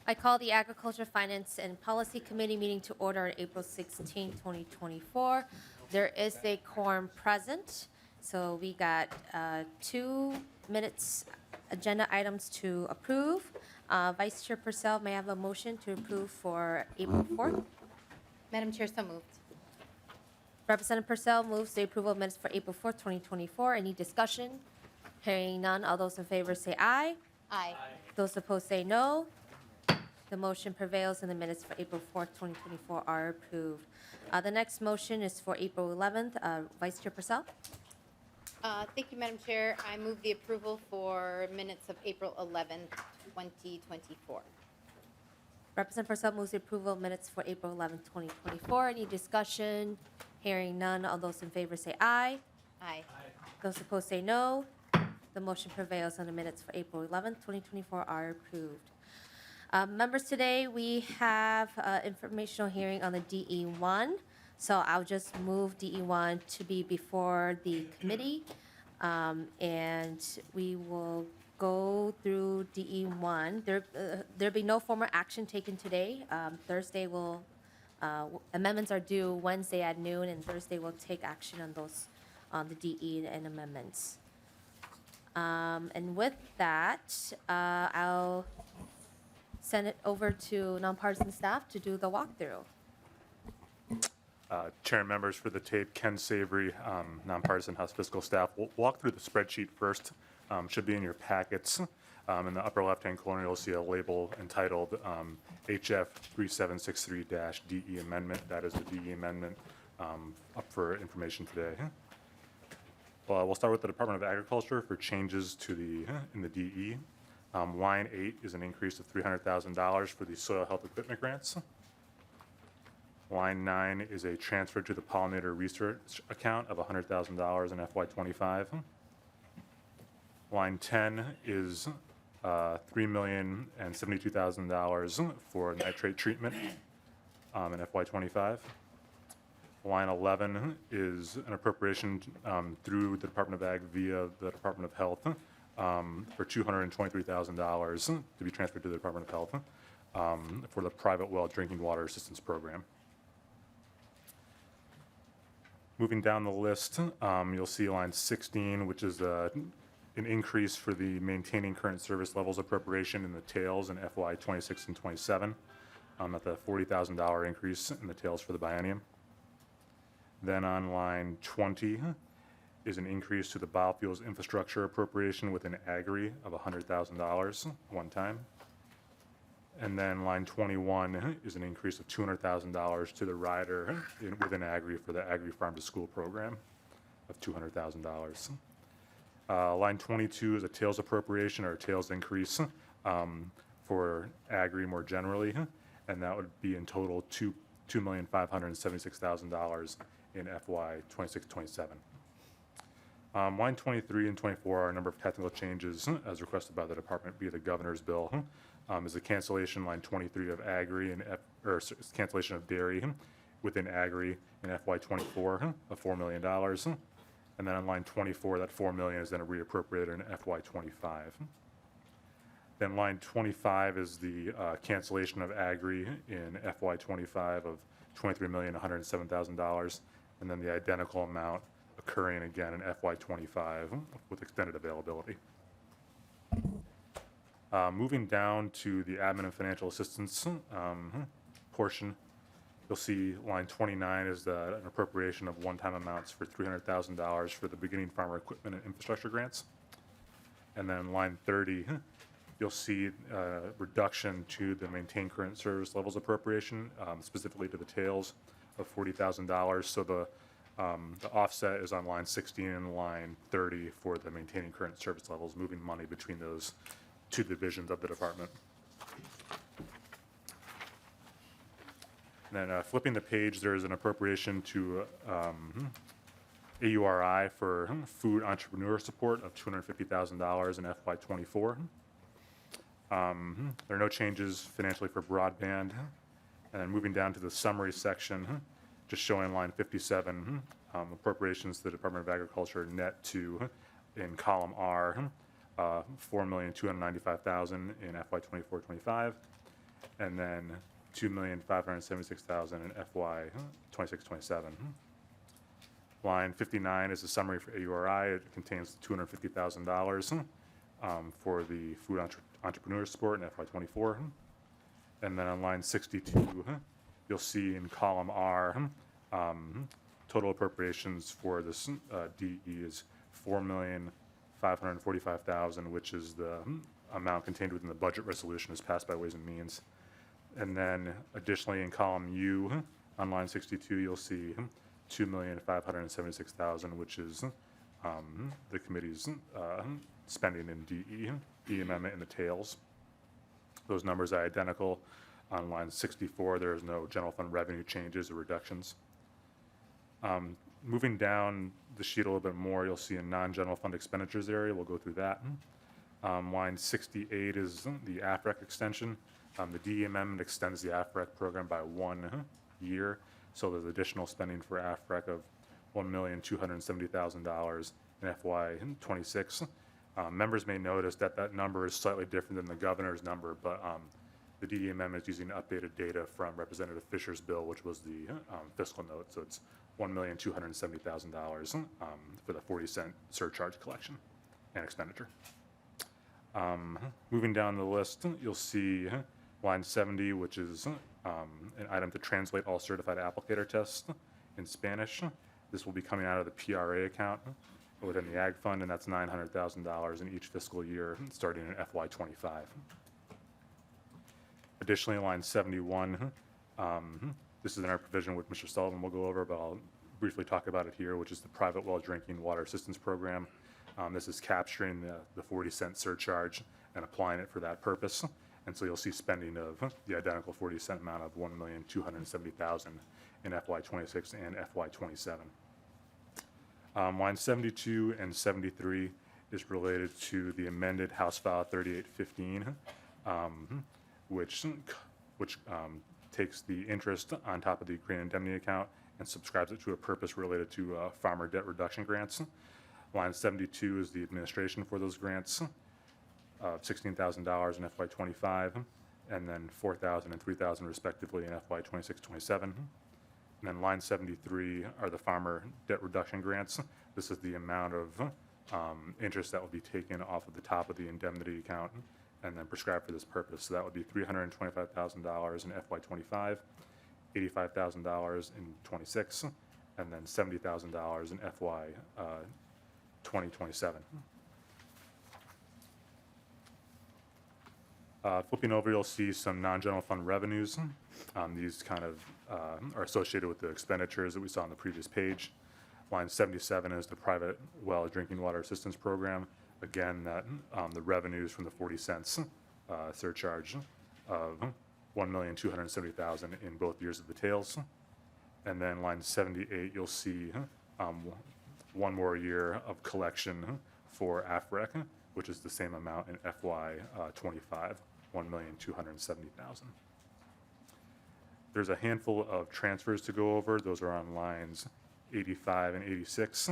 I call the Agriculture, Finance, and Policy Committee meeting to order on April 16, 2024. There is a quorum present, so we got 2 minutes agenda items to approve. Vice Chair Purcell, may I have a motion to approve for April 4th? Madam Chair, so moved. Representative Purcell moves the approval of minutes for April 4th, 2024. Any discussion? Hearing none, all those in favor say aye. Aye. Those opposed say no. The motion prevails and the minutes for April 4th, 2024 are approved. The next motion is for April 11th. Vice Chair Purcell. Thank you, Madam Chair. I move the approval for minutes of April 11th, 2024. Representative Purcell moves the approval of minutes for April 11th, 2024. Any discussion? Hearing none, all those in favor say aye. Aye. Those opposed say no. The motion prevails and the minutes for April 11th, 2024 are approved. Members, today we have informational hearing on the DE1. So I'll just move DE1 to be before the committee, and we will go through DE1. There'll be no formal action taken today. Thursday will, amendments are due Wednesday at noon, and Thursday we'll take action on those, on the DE and amendments. And with that, I'll send it over to nonpartisan staff to do the walkthrough. Chair and members, for the tape, Ken Savory, nonpartisan House fiscal staff. We'll walk through the spreadsheet first. Should be in your packets. In the upper left-hand corner, you'll see a label entitled HF 3763-DE amendment. That is the DE amendment up for information today. We'll start with the Department of Agriculture for changes to in the DE. Line 8 is an increase of $300,000 for the soil health equipment grants. Line 9 is a transfer to the pollinator research account of $100,000 in FY25. Line 10 is $3,072,000 for nitrate treatment in FY25. Line 11 is an appropriation through the Department of Ag via the Department of Health for $223,000 to be transferred to the Department of Health for the private well drinking water assistance program. Moving down the list, you'll see line 16, which is an increase for the maintaining current service levels appropriation in the tails in FY 26 and 27, at the $40,000 increase in the tails for the biennium. Then on line 20 is an increase to the biofuels infrastructure appropriation within Agri of $100,000 one time. And then line 21 is an increase of $200,000 to the rider within Agri for the Agri Farm to School program of $200,000. Line 22 is a tails appropriation or a tails increase for Agri more generally, and that would be in total $2,576,000 in FY 26-27. Line 23 and 24 are a number of technical changes as requested by the department via the governor's bill. Is a cancellation line 23 of Agri and cancellation of dairy within Agri in FY 24 of $4 million. And then on line 24, that $4 million is then reappropriated in FY 25. Then line 25 is the cancellation of Agri in FY 25 of $23,107,000, and then the identical amount occurring again in FY 25 with extended availability. Moving down to the admin and financial assistance portion, you'll see line 29 is an appropriation of one-time amounts for $300,000 for the beginning farmer equipment and infrastructure grants. And then line 30, you'll see a reduction to the maintain current service levels appropriation, specifically to the tails of $40,000. So the offset is on line 16 and line 30 for the maintaining current service levels, moving money between those two divisions of the department. And then flipping the page, there is an appropriation to AURI for food entrepreneur support of $250,000 in FY24. There are no changes financially for broadband. And then moving down to the summary section, just showing line 57, appropriations to the Department of Agriculture net to, in column R, $4,295,000 in FY24-25. and then $2,576,000 in FY 26-27. Line 59 is a summary for AURI. It contains $250,000 for the food entrepreneur support in FY 24. And then on line 62, you'll see in column R, total appropriations for this DE is $4,545,000, which is the amount contained within the budget resolution as passed by Ways and Means. And then additionally in column U, on line 62, you'll see $2,576,000, which is the committee's spending in DE, the amendment in the tails. Those numbers are identical. On line 64, there is no general fund revenue changes or reductions. Moving down the sheet a little bit more, you'll see a non-general fund expenditures area. We'll go through that. Line 68 is the AFREC extension. The DE amendment extends the AFREC program by 1 year. So there's additional spending for AFREC of $1,270,000 in FY 26. Members may notice that that number is slightly different than the governor's number, but the DE amendment is using updated data from Representative Fisher's bill, which was the fiscal note. So it's $1,270,000 for the 40-cent surcharge collection and expenditure. Moving down the list, you'll see line 70, which is an item to translate all certified applicator tests in Spanish. This will be coming out of the PRA account within the Ag Fund, and that's $900,000 in each fiscal year starting in FY 25. Additionally, line 71, this is in our provision with Mr. Sullivan we'll go over, but I'll briefly talk about it here, which is the Private Well Drinking Water Assistance Program. This is capturing the 40-cent surcharge and applying it for that purpose. And so you'll see spending of the identical 40-cent amount of $1,270,000 in FY 26 and FY 27. Line 72 and 73 is related to the amended House File 3815, which takes the interest on top of the green indemnity account and subscribes it to a purpose related to farmer debt reduction grants. Line 72 is the administration for those grants, $16,000 in FY 25, and then $4,000 and $3,000 respectively in FY 26-27. And then line 73 are the farmer debt reduction grants. This is the amount of interest that will be taken off of the top of the indemnity account and then prescribed for this purpose. So that would be $325,000 in FY 25, $85,000 in 26, and then $70,000 in FY 2027. Flipping over, you'll see some non-general fund revenues. These kind of are associated with the expenditures that we saw on the previous page. Line 77 is the Private Well Drinking Water Assistance Program. Again, that the revenues from the 40 cents surcharge of $1,270,000 in both years of the tails. And then line 78, you'll see one more year of collection for AFREC, which is the same amount in FY 25, $1,270,000. There's a handful of transfers to go over. Those are on lines 85 and 86.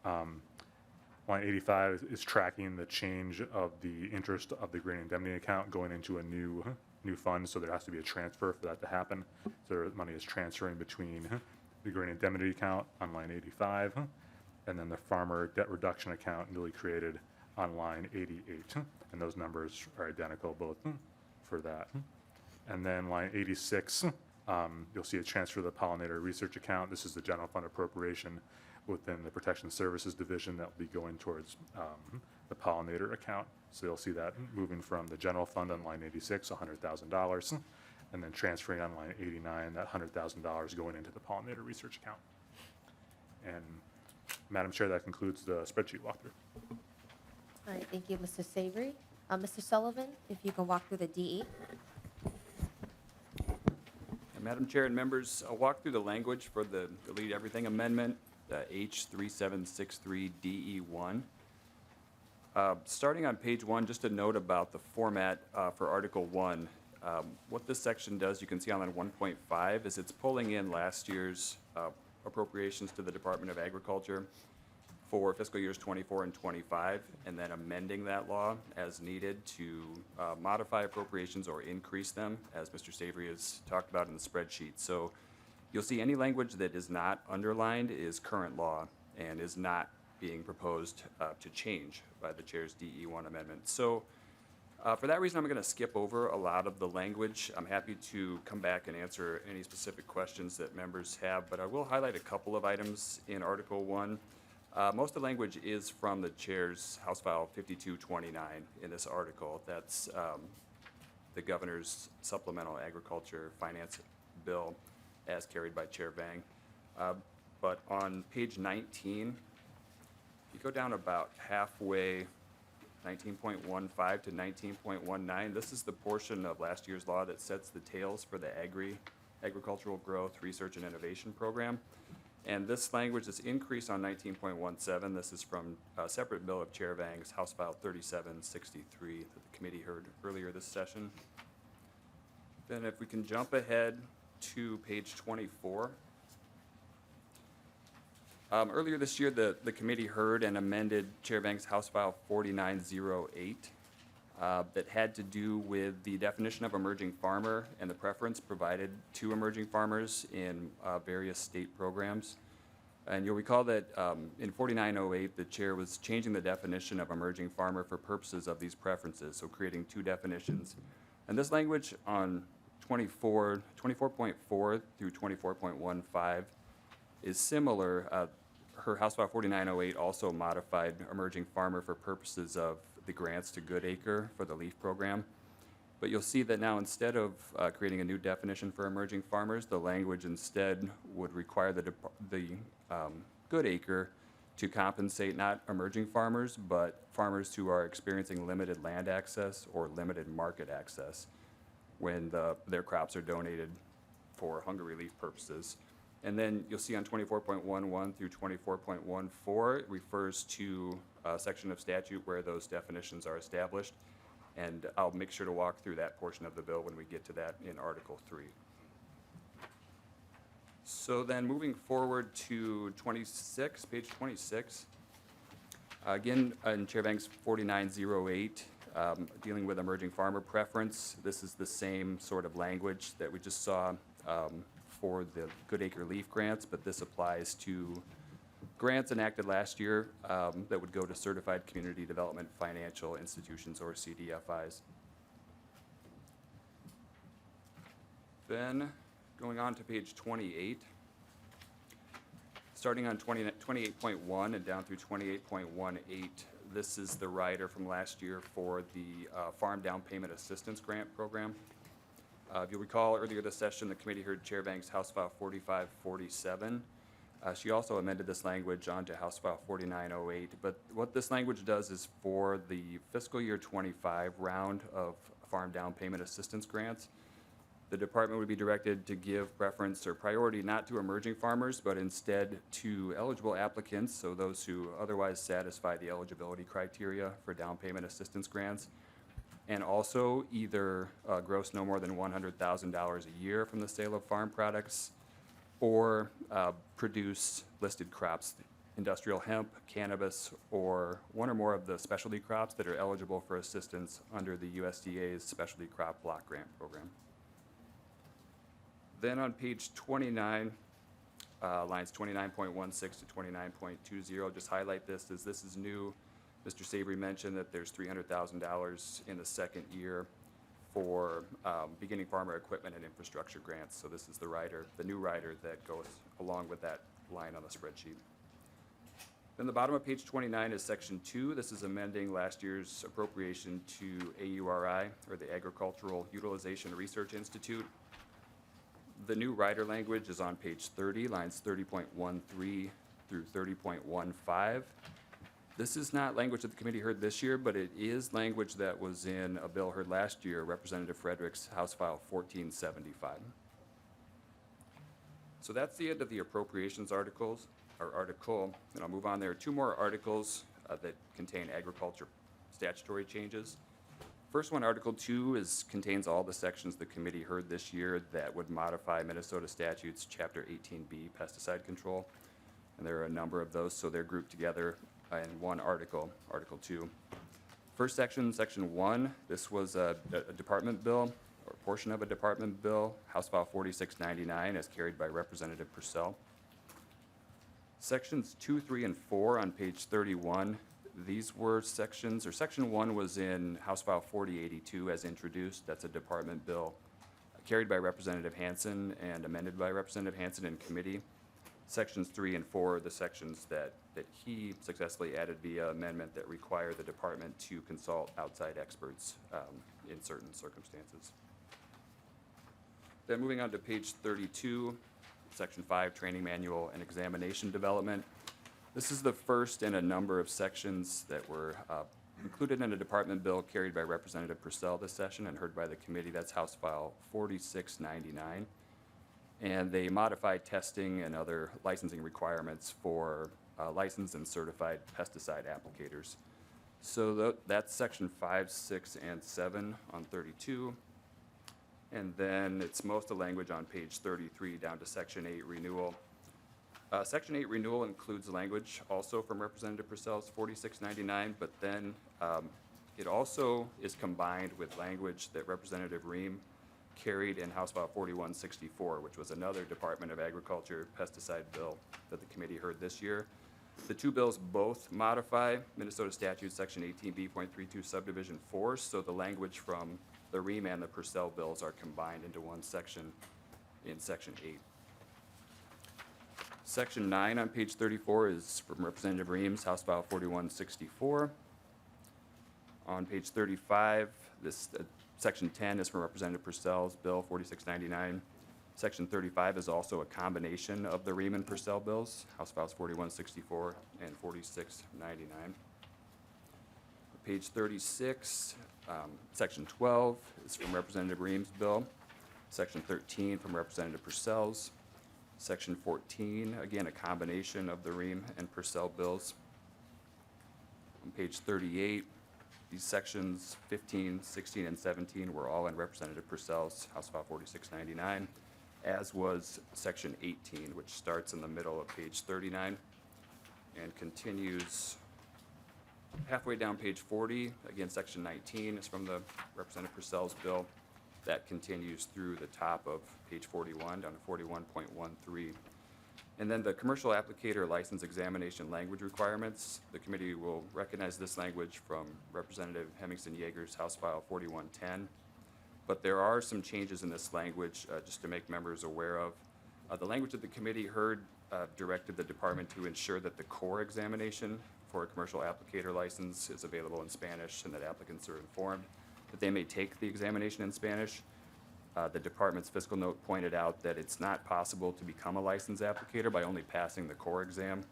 Line 85 is tracking the change of the interest of the green indemnity account going into a new fund, so there has to be a transfer for that to happen. So money is transferring between the green indemnity account on line 85 and then the farmer debt reduction account newly created on line 88. And those numbers are identical both for that. And then line 86, you'll see a transfer to the pollinator research account. This is the general fund appropriation within the Protection Services Division that will be going towards the pollinator account. So you'll see that moving from the general fund on line 86, $100,000, and then transferring on line 89, that $100,000 going into the pollinator research account. And Madam Chair, that concludes the spreadsheet walkthrough. All right, thank you, Mr. Savory. Mr. Sullivan, if you can walk through the DE. Madam Chair and members, I'll walk through the language for the delete everything amendment, H3763DE1. Starting on page 1, just a note about the format for Article 1. What this section does, you can see on line 1.5, is it's pulling in last year's appropriations to the Department of Agriculture for fiscal years 24 and 25, and then amending that law as needed to modify appropriations or increase them, as Mr. Savory has talked about in the spreadsheet. So you'll see any language that is not underlined is current law and is not being proposed to change by the chair's DE1 amendment. So for that reason, I'm going to skip over a lot of the language. I'm happy to come back and answer any specific questions that members have, but I will highlight a couple of items in Article 1. Most of the language is from the chair's House File 5229 in this article. That's the governor's supplemental agriculture finance bill as carried by Chair Vang. But on page 19, you go down about halfway, 19.15 to 19.19. This is the portion of last year's law that sets the tails for the agricultural growth, research, and innovation program. And this language, this increase on 19.17, this is from a separate bill of Chair Vang's House File 3763 that the committee heard earlier this session. Then if we can jump ahead to page 24. Earlier this year, the committee heard and amended Chair Vang's House File 4908 that had to do with the definition of emerging farmer and the preference provided to emerging farmers in various state programs. And you'll recall that in 4908, the chair was changing the definition of emerging farmer for purposes of these preferences, so creating two definitions. And this language on 24.4 through 24.15 is similar. Her House File 4908 also modified emerging farmer for purposes of the grants to Good Acre for the LEAF program. But you'll see that now instead of creating a new definition for emerging farmers, the language instead would require the Good Acre to compensate not emerging farmers, but farmers who are experiencing limited land access or limited market access when their crops are donated for hunger relief purposes. And then you'll see on 24.11 through 24.14, it refers to a section of statute where those definitions are established. And I'll make sure to walk through that portion of the bill when we get to that in Article 3. So then moving forward to 26, page 26. Again, in Chair Vang's 4908, dealing with emerging farmer preference, this is the same sort of language that we just saw for the Good Acre Leaf grants, but this applies to grants enacted last year that would go to Certified Community Development Financial Institutions, or CDFIs. Then, going on to page 28, starting on 28.1 and down through 28.18, this is the rider from last year for the Farm Down Payment Assistance Grant Program. If you'll recall, earlier this session, the committee heard Chair Vang's House File 4547. She also amended this language onto House File 4908. But what this language does is for the fiscal year 25 round of farm down payment assistance grants, the department would be directed to give preference or priority not to emerging farmers, but instead to eligible applicants, so those who otherwise satisfy the eligibility criteria for down payment assistance grants, and also either gross no more than $100,000 a year from the sale of farm products, or produce listed crops, industrial hemp, cannabis, or one or more of the specialty crops that are eligible for assistance under the USDA's Specialty Crop Block Grant Program. Then on page 29, lines 29.16 to 29.20, just highlight this as this is new. Mr. Savory mentioned that there's $300,000 in the second year for beginning farmer equipment and infrastructure grants. So this is the rider, the new rider that goes along with that line on the spreadsheet. Then the bottom of page 29 is section 2. This is amending last year's appropriation to AURI, or the Agricultural Utilization Research Institute. The new rider language is on page 30, lines 30.13 through 30.15. This is not language that the committee heard this year, but it is language that was in a bill heard last year, Representative Frederick's House File 1475. So that's the end of the appropriations article, and I'll move on. There are two more articles that contain agriculture statutory changes. First one, Article 2, contains all the sections the committee heard this year that would modify Minnesota statutes Chapter 18B, pesticide control. And there are a number of those, so they're grouped together in one article, Article 2. First section, Section 1, this was a department bill, or a portion of a department bill, House File 4699, as carried by Representative Purcell. Sections 2, 3, and 4 on page 31, these were sections, or Section 1 was in House File 4082 as introduced. That's a department bill carried by Representative Hansen and amended by Representative Hansen in committee. Sections 3 and 4 are the sections that he successfully added via amendment that require the department to consult outside experts in certain circumstances. Then moving on to page 32, Section 5, Training Manual and Examination Development. This is the first in a number of sections that were included in a department bill carried by Representative Purcell this session and heard by the committee. That's House File 4699. And they modified testing and other licensing requirements for licensed and certified pesticide applicators. So that's Section 5, 6, and 7 on 32. And then it's most of the language on page 33 down to Section 8, Renewal. Section 8 renewal includes language also from Representative Purcell's 4699, but then it also is combined with language that Representative Ream carried in House File 4164, which was another Department of Agriculture pesticide bill that the committee heard this year. The two bills both modify Minnesota Statute Section 18B.32 Subdivision 4, so the language from the Ream and the Purcell bills are combined into one section in Section 8. Section 9 on page 34 is from Representative Reams, House File 4164. On page 35, Section 10 is from Representative Purcell's Bill 4699. Section 35 is also a combination of the Ream and Purcell bills, House Files 4164 and 4699. Page 36, Section 12 is from Representative Reams' bill. Section 13 from Representative Purcell's. Section 14, again, a combination of the Ream and Purcell bills. On page 38, these sections 15, 16, and 17 were all in Representative Purcell's House File 4699, as was Section 18, which starts in the middle of page 39 and continues halfway down page 40. Again, Section 19 is from the Representative Purcell's bill. That continues through the top of page 41 down to 41.13. And then the commercial applicator license examination language requirements. The committee will recognize this language from Representative Hemmingson Yeager's House File 4110. But there are some changes in this language just to make members aware of. The language that the committee heard directed the department to ensure that the core examination for a commercial applicator license is available in Spanish and that applicants are informed that they may take the examination in Spanish. The department's fiscal note pointed out that it's not possible to become a licensed applicator by only passing the core exam.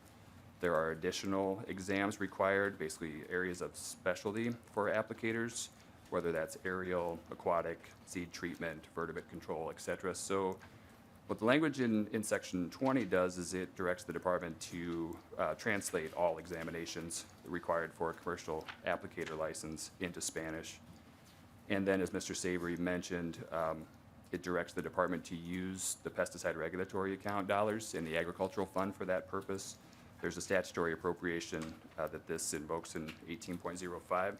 There are additional exams required, basically areas of specialty for applicators, whether that's aerial, aquatic, seed treatment, vertebrate control, et cetera. So what the language in Section 20 does is it directs the department to translate all examinations required for a commercial applicator license into Spanish. And then, as Mr. Savory mentioned, it directs the department to use the pesticide regulatory account dollars in the agricultural fund for that purpose. There's a statutory appropriation that this invokes in 18.05.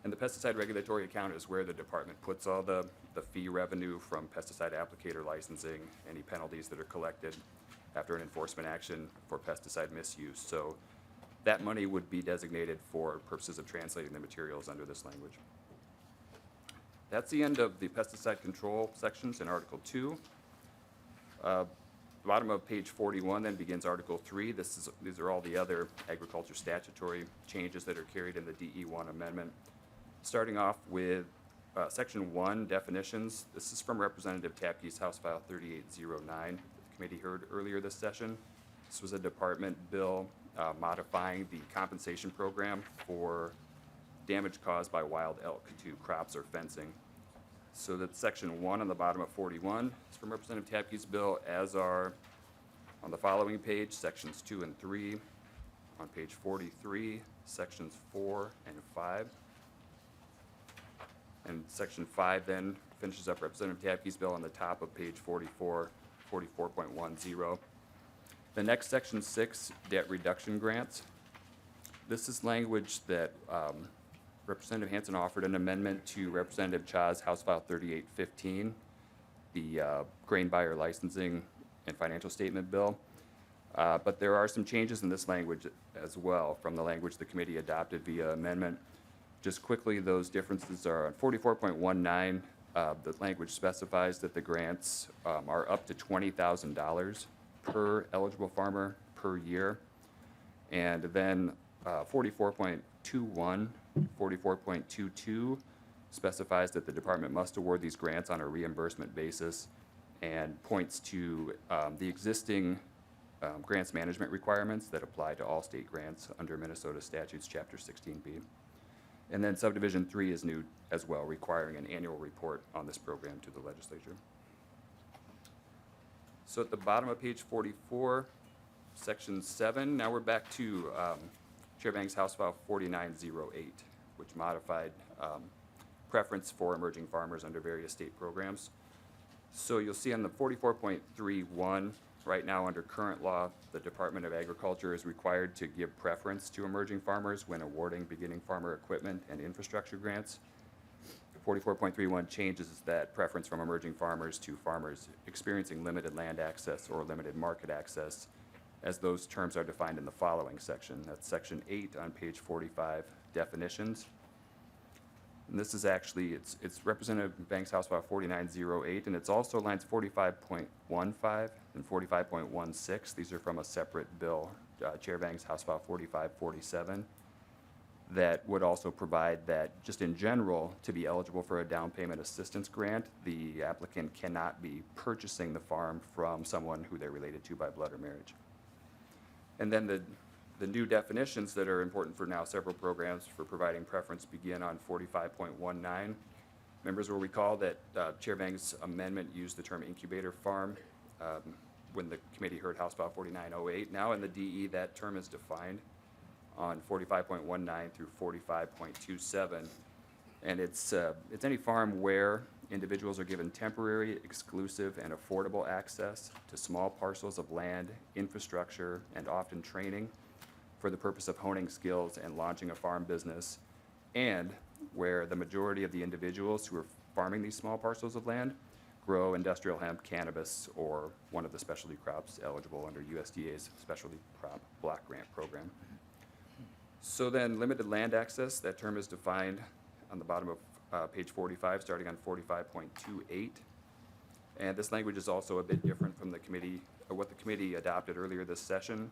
And the pesticide regulatory account is where the department puts all the fee revenue from pesticide applicator licensing, any penalties that are collected after an enforcement action for pesticide misuse. So that money would be designated for purposes of translating the materials under this language. That's the end of the pesticide control sections in Article 2. Bottom of page 41 then begins Article 3. These are all the other agriculture statutory changes that are carried in the DE1 amendment. Starting off with Section 1, definitions. This is from Representative Tapke's House File 3809. The committee heard earlier this session. This was a department bill modifying the compensation program for damage caused by wild elk to crops or fencing. So that's Section 1 on the bottom of 41 is from Representative Tapke's bill, as are on the following page, Sections 2 and 3. On page 43, Sections 4 and 5. And Section 5 then finishes up Representative Tapke's bill on the top of page 44, 44.10. The next, section 6, debt reduction grants. This is language that Representative Hanson offered an amendment to Representative Cha's House File 3815, the grain buyer licensing and financial statement bill. But there are some changes in this language as well from the language the committee adopted via amendment. Just quickly, those differences are on 44.19. The language specifies that the grants are up to $20,000 per eligible farmer per year. And then 44.21, 44.22 specifies that the department must award these grants on a reimbursement basis and points to the existing grants management requirements that apply to all state grants under Minnesota statutes, Chapter 16B. And then subdivision 3 is new as well, requiring an annual report on this program to the legislature. So at the bottom of page 44, section 7, now we're back to Chair Vang's House File 4908, which modified preference for emerging farmers under various state programs. So you'll see on the 44.31, right now under current law, the Department of Agriculture is required to give preference to emerging farmers when awarding beginning farmer equipment and infrastructure grants. 44.31 changes that preference from emerging farmers to farmers experiencing limited land access or limited market access, as those terms are defined in the following section. That's section 8 on page 45, definitions. And this is actually, it's Representative Vang's House File 4908, and it's also lines 45.15 and 45.16. These are from a separate bill, Chair Vang's House File 4547, that would also provide that, just in general, to be eligible for a down payment assistance grant, the applicant cannot be purchasing the farm from someone who they're related to by blood or marriage. And then the new definitions that are important for now several programs for providing preference begin on 45.19. Members will recall that Chair Vang's amendment used the term incubator farm when the committee heard House File 4908. Now in the DE, that term is defined on 45.19 through 45.27. And it's any farm where individuals are given temporary, exclusive, and affordable access to small parcels of land, infrastructure, and often training for the purpose of honing skills and launching a farm business, and where the majority of the individuals who are farming these small parcels of land grow industrial hemp, cannabis, or one of the specialty crops eligible under USDA's specialty crop block grant program. So then limited land access, that term is defined on the bottom of page 45, starting on 45.28. And this language is also a bit different from the committee, what the committee adopted earlier this session.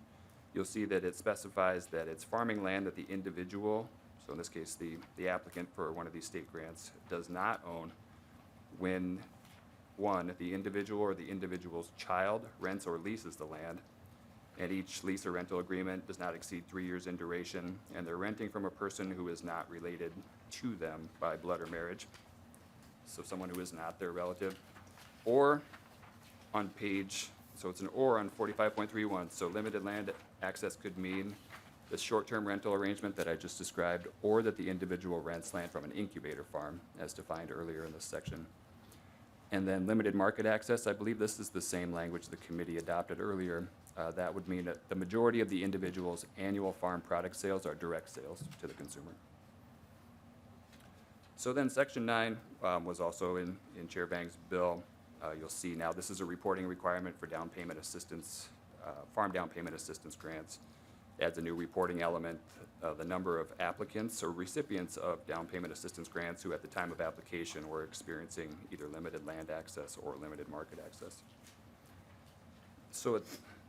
You'll see that it specifies that it's farming land that the individual, so in this case the applicant for one of these state grants, does not own when, one, the individual or the individual's child rents or leases the land, and each lease or rental agreement does not exceed 3 years in duration, and they're renting from a person who is not related to them by blood or marriage, so someone who is not their relative. Or on page, so it's an or on 45.31, so limited land access could mean the short-term rental arrangement that I just described, or that the individual rents land from an incubator farm, as defined earlier in this section. And then limited market access, I believe this is the same language the committee adopted earlier. That would mean that the majority of the individual's annual farm product sales are direct sales to the consumer. So then section 9 was also in Chair Vang's bill. You'll see now this is a reporting requirement for down payment assistance, farm down payment assistance grants. Adds a new reporting element, the number of applicants or recipients of down payment assistance grants who at the time of application were experiencing either limited land access or limited market access. So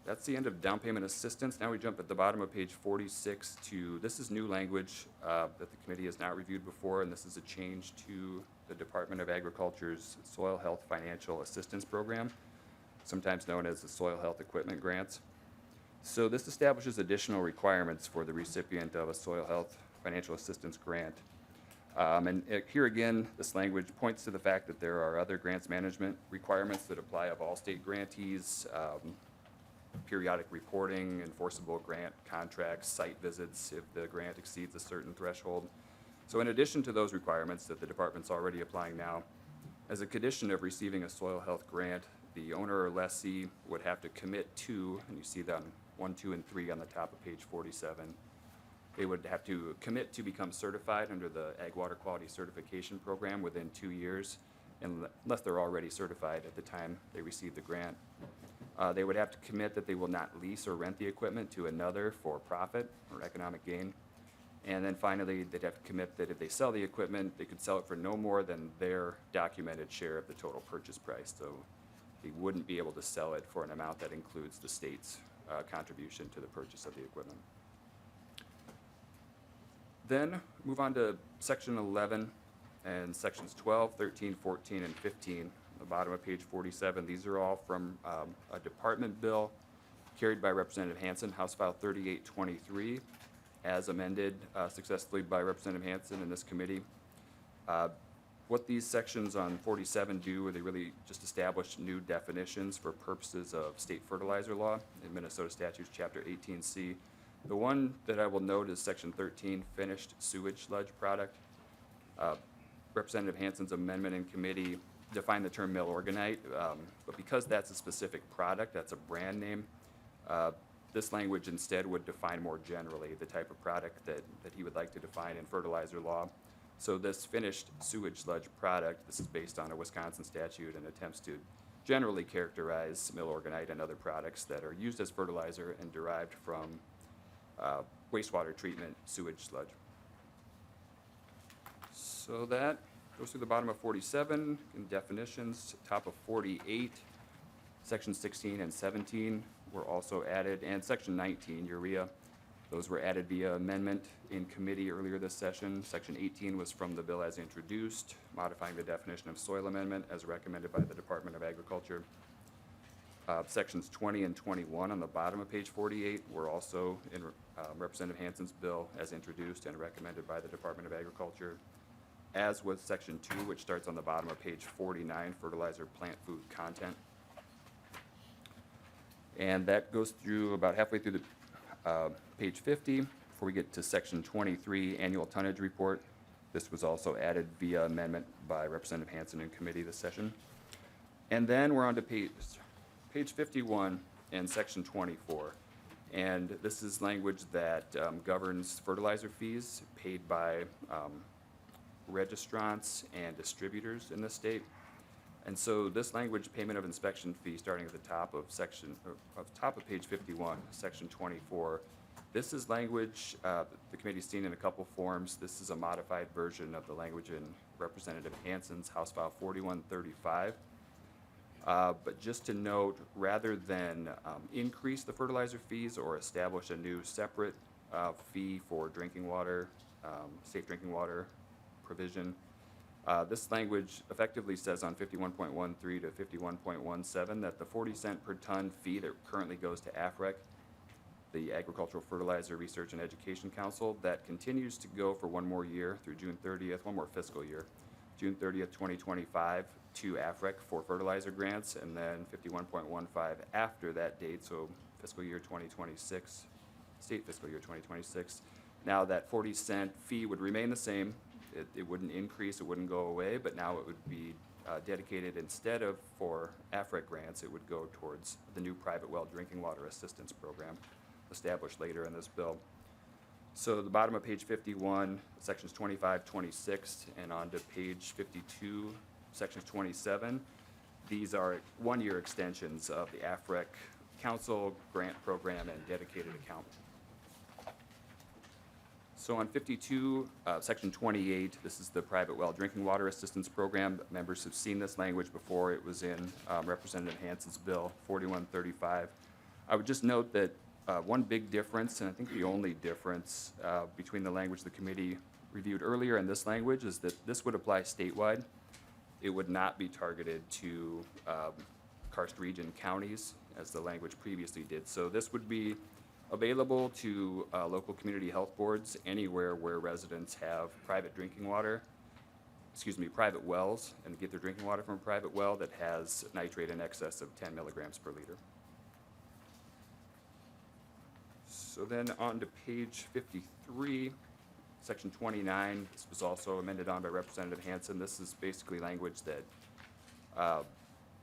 that's the end of down payment assistance. Now we jump at the bottom of page 46 to, this is new language that the committee has not reviewed before, and this is a change to the Department of Agriculture's Soil Health Financial Assistance Program, sometimes known as the Soil Health Equipment Grants. So this establishes additional requirements for the recipient of a soil health financial assistance grant. Here again, this language points to the fact that there are other grants management requirements that apply of all state grantees, periodic reporting, enforceable grant contracts, site visits if the grant exceeds a certain threshold. So in addition to those requirements that the department's already applying now, as a condition of receiving a soil health grant, the owner or lessee would have to commit to, and you see that on 1, 2, and 3 on the top of page 47. They would have to commit to become certified under the Ag Water Quality Certification Program within 2 years, unless they're already certified at the time they receive the grant. They would have to commit that they will not lease or rent the equipment to another for profit or economic gain. And then finally, they'd have to commit that if they sell the equipment, they could sell it for no more than their documented share of the total purchase price. So they wouldn't be able to sell it for an amount that includes the state's contribution to the purchase of the equipment. Then move on to section 11 and sections 12, 13, 14, and 15. On the bottom of page 47, these are all from a department bill carried by Representative Hansen, House File 3823, as amended successfully by Representative Hansen in this committee. What these sections on 47 do, are they really just establish new definitions for purposes of state fertilizer law in Minnesota Statutes Chapter 18C. The one that I will note is section 13, finished sewage sludge product. Representative Hansen's amendment in committee defined the term mill organite, but because that's a specific product, that's a brand name, this language instead would define more generally the type of product that he would like to define in fertilizer law. So this finished sewage sludge product, this is based on a Wisconsin statute and attempts to generally characterize mill organite and other products that are used as fertilizer and derived from wastewater treatment sewage sludge. So that goes through the bottom of 47 in definitions, top of 48, section 16 and 17 were also added, and section 19, urea, those were added via amendment in committee earlier this session. Section 18 was from the bill as introduced, modifying the definition of soil amendment as recommended by the Department of Agriculture. Sections 20 and 21 on the bottom of page 48 were also in Representative Hansen's bill as introduced and recommended by the Department of Agriculture, as was section 2, which starts on the bottom of page 49, fertilizer plant food content. And that goes through about halfway through the page 50 before we get to section 23, annual tonnage report. This was also added via amendment by Representative Hansen in committee this session. And then we're on to page 51 and section 24. And this is language that governs fertilizer fees paid by registrants and distributors in the state. And so this language, payment of inspection fee, starting at the top of page 51, section 24, this is language the committee's seen in a couple forms. This is a modified version of the language in Representative Hansen's House File 4135. But just to note, rather than increase the fertilizer fees or establish a new separate fee for drinking water, safe drinking water provision, this language effectively says on 51.13 to 51.17 that the 40-cent per ton fee that currently goes to AFREC, the Agricultural Fertilizer Research and Education Council, that continues to go for one more year through June 30th, one more fiscal year, June 30th, 2025, to AFREC for fertilizer grants, and then 51.15 after that date, so fiscal year 2026, state fiscal year 2026. Now that 40-cent fee would remain the same. It wouldn't increase, it wouldn't go away, but now it would be dedicated instead of for AFREC grants, it would go towards the new private well drinking water assistance program established later in this bill. So the bottom of page 51, sections 25, 26, and on to page 52, sections 27. These are one-year extensions of the AFREC Council grant program and dedicated account. So on 52, section 28, this is the private well drinking water assistance program. Members have seen this language before. It was in Representative Hansen's bill 4135. I would just note that one big difference, and I think the only difference between the language the committee reviewed earlier and this language, is that this would apply statewide. It would not be targeted to karst region counties as the language previously did. So this would be available to local community health boards anywhere where residents have private wells, and get their drinking water from a private well that has nitrate in excess of 10 milligrams per liter. So then on to page 53, section 29, this was also amended on by Representative Hansen. This is basically language that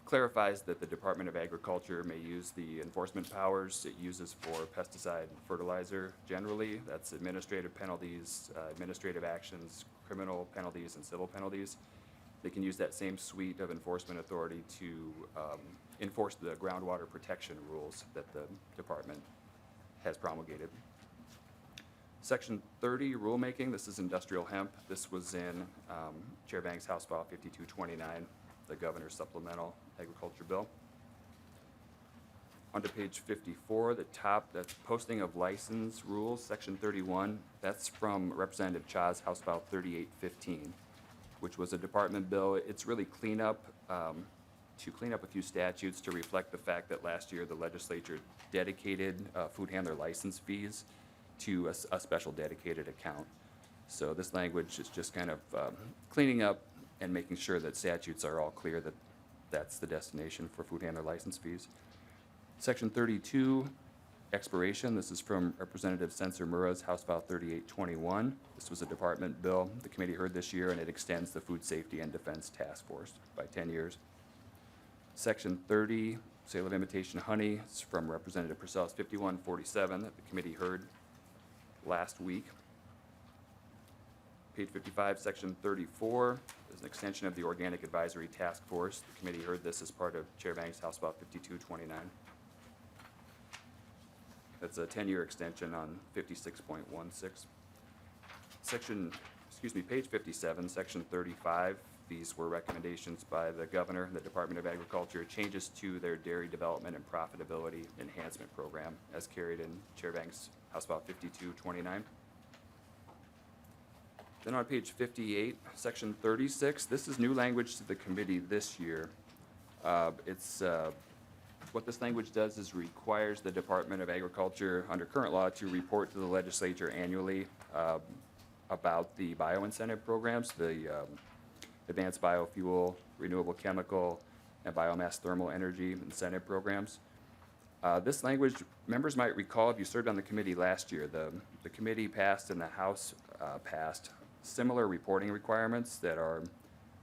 clarifies that the Department of Agriculture may use the enforcement powers it uses for pesticide and fertilizer generally. That's administrative penalties, administrative actions, criminal penalties, and civil penalties. They can use that same suite of enforcement authority to enforce the groundwater protection rules that the department has promulgated. Section 30, rulemaking, this is industrial hemp. This was in Chair Vang's House File 5229, the governor's supplemental agriculture bill. On to page 54, the top, that's posting of license rules, section 31. That's from Representative Cha's House File 3815, which was a department bill. It's really cleanup, to clean up a few statutes to reflect the fact that last year the legislature dedicated food handler license fees to a special dedicated account. So this language is just kind of cleaning up and making sure that statutes are all clear that that's the destination for food handler license fees. Section 32, expiration. This is from Representative Sensor Murrah's House File 3821. This was a department bill the committee heard this year, and it extends the Food Safety and Defense Task Force by 10 years. Section 30, sale of imitation honey. It's from Representative Purcell's 5147 that the committee heard last week. Page 55, section 34 is an extension of the Organic Advisory Task Force. The committee heard this as part of Chair Vang's House File 5229. That's a 10-year extension on 56.16. Page 57, section 35. These were recommendations by the governor and the Department of Agriculture, changes to their dairy development and profitability enhancement program as carried in Chair Vang's House File 5229. Then on page 58, section 36, this is new language to the committee this year. What this language does is requires the Department of Agriculture, under current law, to report to the legislature annually about the bioincentive programs, the advanced biofuel, renewable chemical, and biomass thermal energy incentive programs. This language, members might recall if you served on the committee last year, the committee passed and the House passed similar reporting requirements that are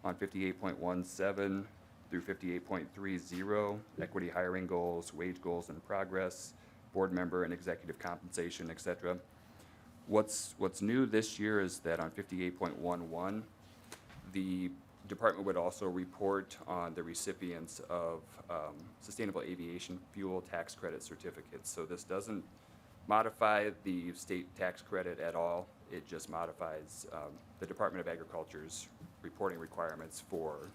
on 58.17 through 58.30, equity hiring goals, wage goals in progress, board member and executive compensation, et cetera. What's new this year is that on 58.11, the department would also report on the recipients of sustainable aviation fuel tax credit certificates. So this doesn't modify the state tax credit at all. It just modifies the Department of Agriculture's reporting requirements for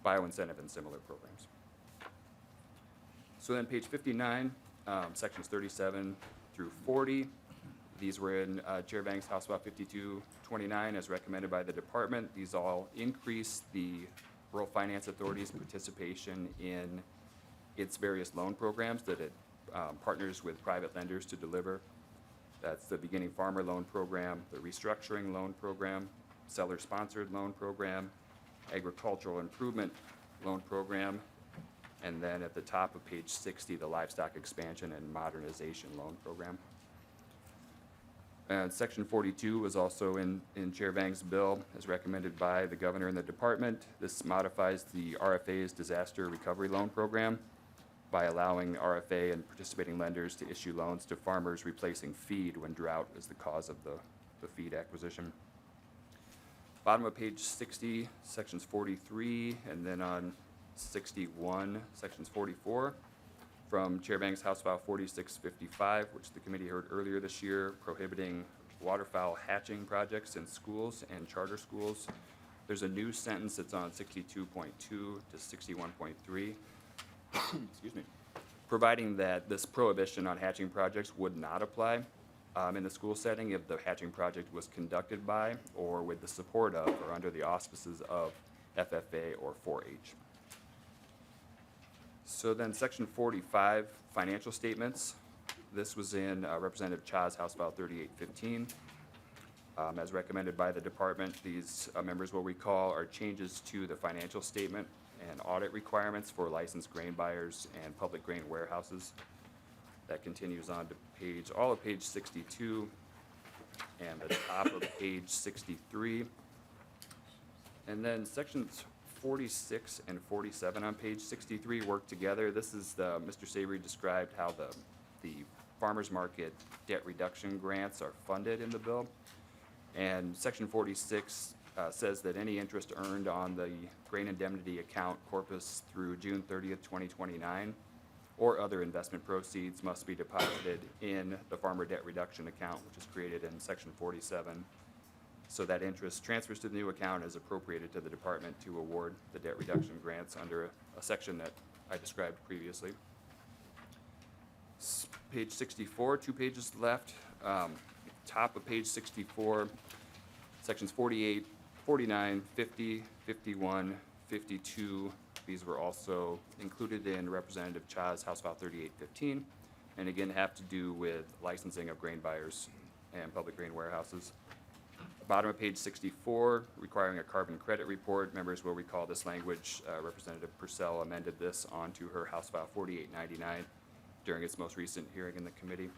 bioincentive and similar programs. So then page 59, sections 37 through 40. These were in Chair Vang's House File 5229 as recommended by the department. These all increase the Rural Finance Authority's participation in its various loan programs that it partners with private lenders to deliver. That's the Beginning Farmer Loan Program, the Restructuring Loan Program, Seller-Sponsored Loan Program, Agricultural Improvement Loan Program, and then at the top of page 60, the Livestock Expansion and Modernization Loan Program. And section 42 was also in Chair Vang's bill as recommended by the governor and the department. This modifies the RFA's Disaster Recovery Loan Program by allowing RFA and participating lenders to issue loans to farmers replacing feed when drought is the cause of the feed acquisition. Bottom of page 60, sections 43, and then on 61, sections 44, from Chair Vang's House File 4655, which the committee heard earlier this year, prohibiting waterfowl hatching projects in schools and charter schools. There's a new sentence that's on 62.2 to 61.3. Excuse me, providing that this prohibition on hatching projects would not apply in the school setting if the hatching project was conducted by or with the support of or under the auspices of FFA or 4-H. So then section 45, financial statements. This was in Representative Cha's House File 3815. As recommended by the department, these members will recall are changes to the financial statement and audit requirements for licensed grain buyers and public grain warehouses. That continues on to all of page 62 and the top of page 63. And then sections 46 and 47 on page 63 work together. This is Mr. Savory described how the farmers market debt reduction grants are funded in the bill. And section 46 says that any interest earned on the grain indemnity account corpus through June 30th, 2029, or other investment proceeds must be deposited in the farmer debt reduction account, which is created in section 47. So that interest transfers to the new account is appropriated to the department to award the debt reduction grants under a section that I described previously. Page 64, 2 pages left. Top of page 64, sections 48, 49, 50, 51, 52. These were also included in Representative Cha's House File 3815, and again have to do with licensing of grain buyers and public grain warehouses. Bottom of page 64, requiring a carbon credit report. Members will recall this language. Representative Purcell amended this onto her House File 4899 during its most recent hearing in the committee.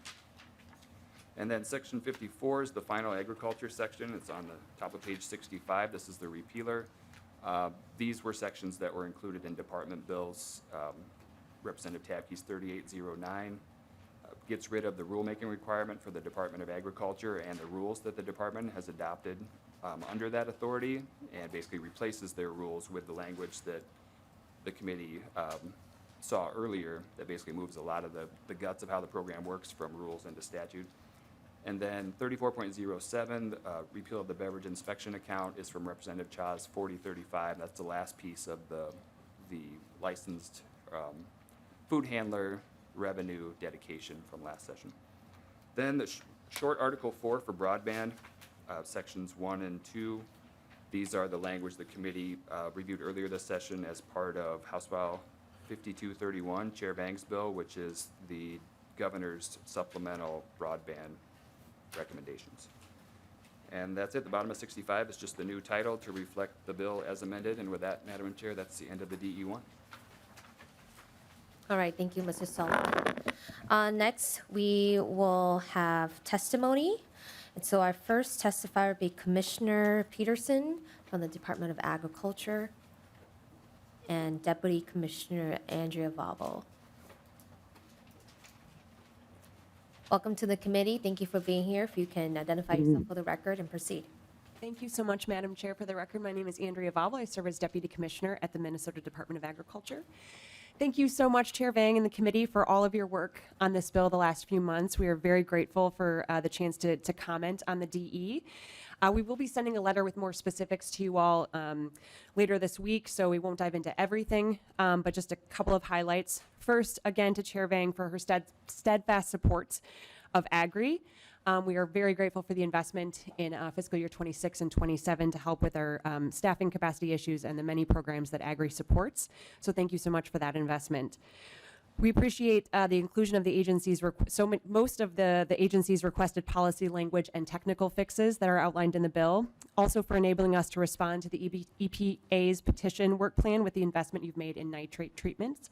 And then section 54 is the final agriculture section. It's on the top of page 65. This is the repealer. These were sections that were included in department bills. Representative Tabke's 3809 gets rid of the rulemaking requirement for the Department of Agriculture and the rules that the department has adopted under that authority, and basically replaces their rules with the language that the committee saw earlier, that basically moves a lot of the guts of how the program works from rules into statute. And then 34.07, repeal of the beverage inspection account, is from Representative Cha's 4035. That's the last piece of the licensed food handler revenue dedication from last session. Then the short Article 4 for broadband, sections 1 and 2. These are the language the committee reviewed earlier this session as part of House File 5231, Chair Vang's bill, which is the governor's supplemental broadband recommendations. And that's it. The bottom of 65 is just the new title to reflect the bill as amended. And with that, Madam Chair, that's the end of the DE1. All right, thank you, Mr. Sullivan. Next, we will have testimony. And so our first testifier will be Commissioner Peterson from the Department of Agriculture and Deputy Commissioner Andrea Vobel. Welcome to the committee. Thank you for being here. If you can identify yourself for the record and proceed. Thank you so much, Madam Chair. For the record, my name is Andrea Vobel. I serve as Deputy Commissioner at the Minnesota Department of Agriculture. Thank you so much, Chair Vang and the committee, for all of your work on this bill the last few months. We are very grateful for the chance to comment on the DE. We will be sending a letter with more specifics to you all later this week, so we won't dive into everything, but just a couple of highlights. First, again, to Chair Vang for her steadfast support of Agri. We are very grateful for the investment in fiscal year 26 and 27 to help with our staffing capacity issues and the many programs that Agri supports. So thank you so much for that investment. We appreciate the inclusion of the agency's, most of the agency's requested policy language and technical fixes that are outlined in the bill. Also for enabling us to respond to the EPA's petition work plan with the investment you've made in nitrate treatments.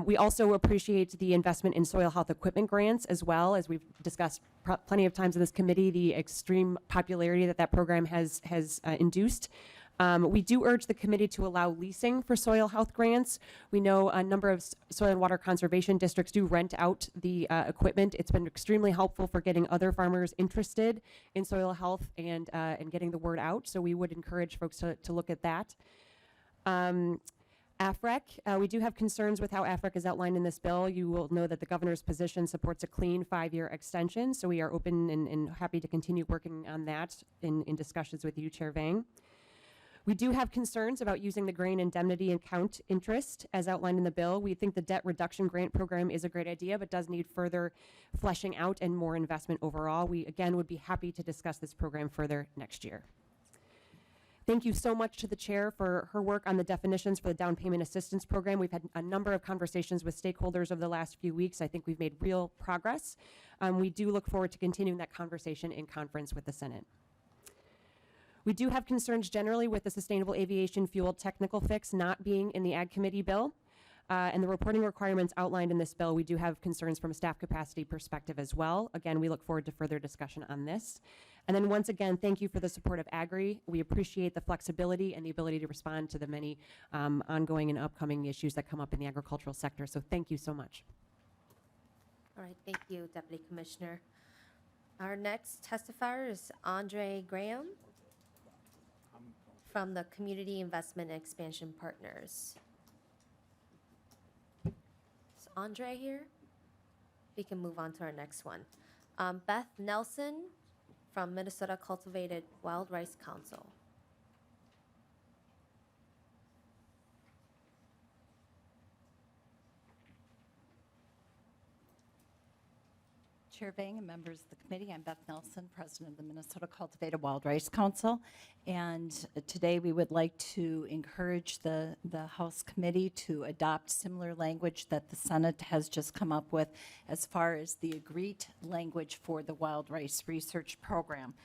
We also appreciate the investment in soil health equipment grants, as well as we've discussed plenty of times in this committee, the extreme popularity that program has induced. We do urge the committee to allow leasing for soil health grants. We know a number of soil and water conservation districts do rent out the equipment. It's been extremely helpful for getting other farmers interested in soil health and getting the word out. So we would encourage folks to look at that. AFREC, we do have concerns with how AFREC is outlined in this bill. You will know that the governor's position supports a clean 5-year extension, so we are open and happy to continue working on that in discussions with you, Chair Vang. We do have concerns about using the grain indemnity account interest as outlined in the bill. We think the debt reduction grant program is a great idea, but does need further fleshing out and more investment overall. We, again, would be happy to discuss this program further next year. Thank you so much to the chair for her work on the definitions for the down payment assistance program. We've had a number of conversations with stakeholders over the last few weeks. I think we've made real progress. We do look forward to continuing that conversation in conference with the Senate. We do have concerns generally with the sustainable aviation fuel technical fix not being in the Ag Committee bill. And the reporting requirements outlined in this bill, we do have concerns from a staff capacity perspective as well. Again, we look forward to further discussion on this. And then once again, thank you for the support of Agri. We appreciate the flexibility and the ability to respond to the many ongoing and upcoming issues that come up in the agricultural sector. So thank you so much. All right, thank you, Deputy Commissioner. Our next testifier is Andre Graham from the Community Investment and Expansion Partners. Is Andre here? We can move on to our next one. Beth Nelson from Minnesota Cultivated Wild Rice Council. Chair Vang and members of the committee, I'm Beth Nelson, President of the Minnesota Cultivated Wild Rice Council. And today we would like to encourage the House Committee to adopt similar language that the Senate has just come up with as far as the agreed language for the Wild Rice Research Program.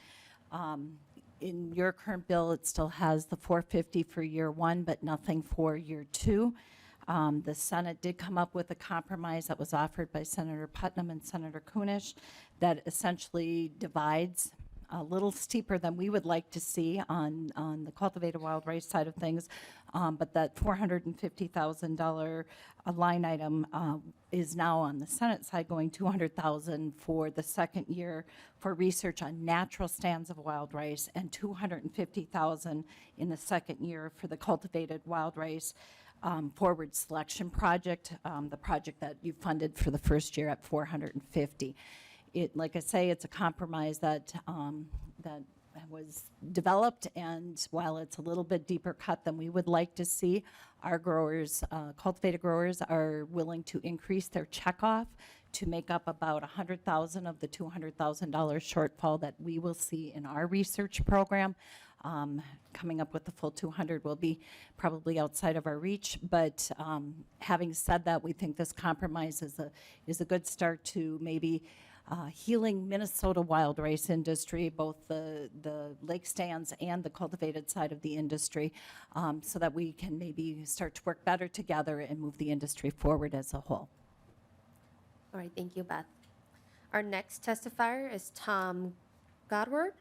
In your current bill, it still has the $450 for year one, but nothing for year two. The Senate did come up with a compromise that was offered by Senator Putnam and Senator Kunish that essentially divides a little steeper than we would like to see on the cultivated wild rice side of things. But that $450,000 line item is now on the Senate side going $200,000 for the second year for research on natural stands of wild rice and $250,000 in the second year for the cultivated wild rice forward selection project, the project that you funded for the first year at $450,000. Like I say, it's a compromise that was developed, and while it's a little bit deeper cut than we would like to see, our growers, cultivated growers, are willing to increase their checkoff to make up about $100,000 of the $200,000 shortfall that we will see in our research program. Coming up with the full 200 will be probably outside of our reach, but having said that, we think this compromise is a good start to maybe healing Minnesota wild rice industry, both the lake stands and the cultivated side of the industry, so that we can maybe start to work better together and move the industry forward as a whole. All right, thank you, Beth. Our next testifier is Tom Godward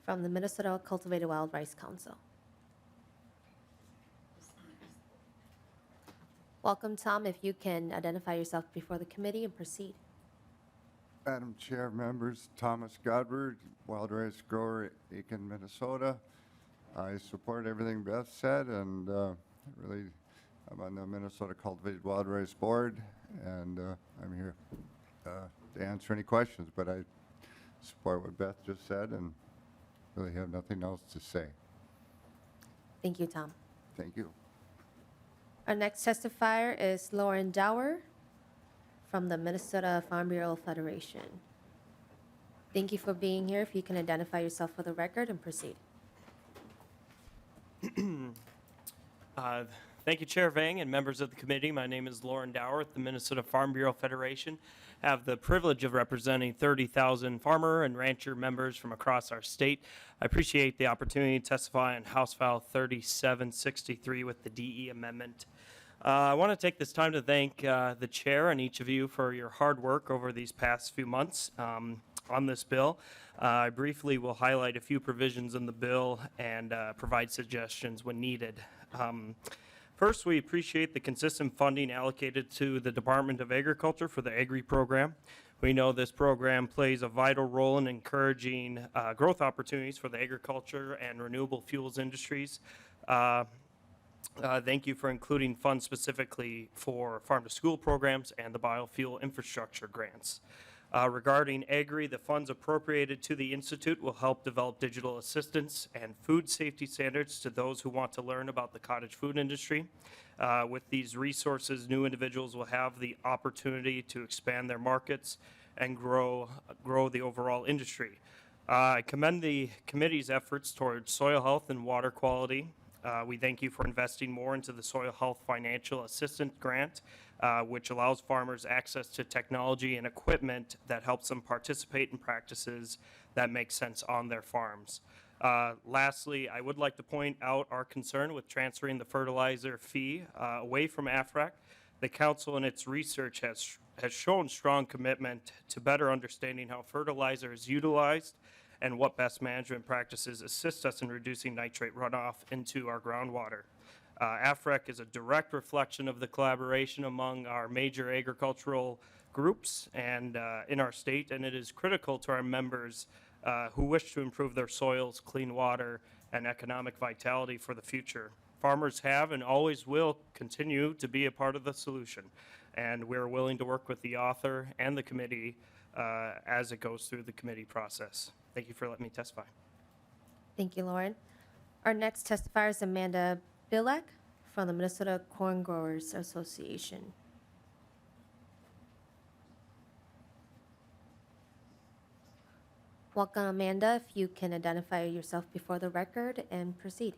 from the Minnesota Cultivated Wild Rice Council. Welcome, Tom. If you can identify yourself before the committee and proceed. Madam Chair, members, Thomas Godward, wild rice grower, Aiken, Minnesota. I support everything Beth said, and really, I'm on the Minnesota Cultivated Wild Rice Board, and I'm here to answer any questions, but I support what Beth just said and really have nothing else to say. Thank you, Tom. Thank you. Our next testifier is Lauren Dower from the Minnesota Farm Bureau Federation. Thank you for being here. If you can identify yourself for the record and proceed. Thank you, Chair Vang and members of the committee. My name is Lauren Dower with the Minnesota Farm Bureau Federation. I have the privilege of representing 30,000 farmer and rancher members from across our state. I appreciate the opportunity to testify on House File 3763 with the DE amendment. I want to take this time to thank the chair and each of you for your hard work over these past few months on this bill. I briefly will highlight a few provisions in the bill and provide suggestions when needed. First, we appreciate the consistent funding allocated to the Department of Agriculture for the Agri program. We know this program plays a vital role in encouraging growth opportunities for the agriculture and renewable fuels industries. Thank you for including funds specifically for farm-to-school programs and the biofuel infrastructure grants. Regarding Agri, the funds appropriated to the Institute will help develop digital assistance and food safety standards to those who want to learn about the cottage food industry. With these resources, new individuals will have the opportunity to expand their markets and grow the overall industry. I commend the committee's efforts towards soil health and water quality. We thank you for investing more into the Soil Health Financial Assistance Grant, which allows farmers access to technology and equipment that helps them participate in practices that make sense on their farms. Lastly, I would like to point out our concern with transferring the fertilizer fee away from AFRAC. The council in its research has shown strong commitment to better understanding how fertilizer is utilized and what best management practices assist us in reducing nitrate runoff into our groundwater. AFREC is a direct reflection of the collaboration among our major agricultural groups and in our state, and it is critical to our members who wish to improve their soils, clean water, and economic vitality for the future. Farmers have and always will continue to be a part of the solution, and we're willing to work with the author and the committee as it goes through the committee process. Thank you for letting me testify. Thank you, Lauren. Our next testifier is Amanda Bilek from the Minnesota Corn Growers Association. Welcome, Amanda. If you can identify yourself before the record and proceed.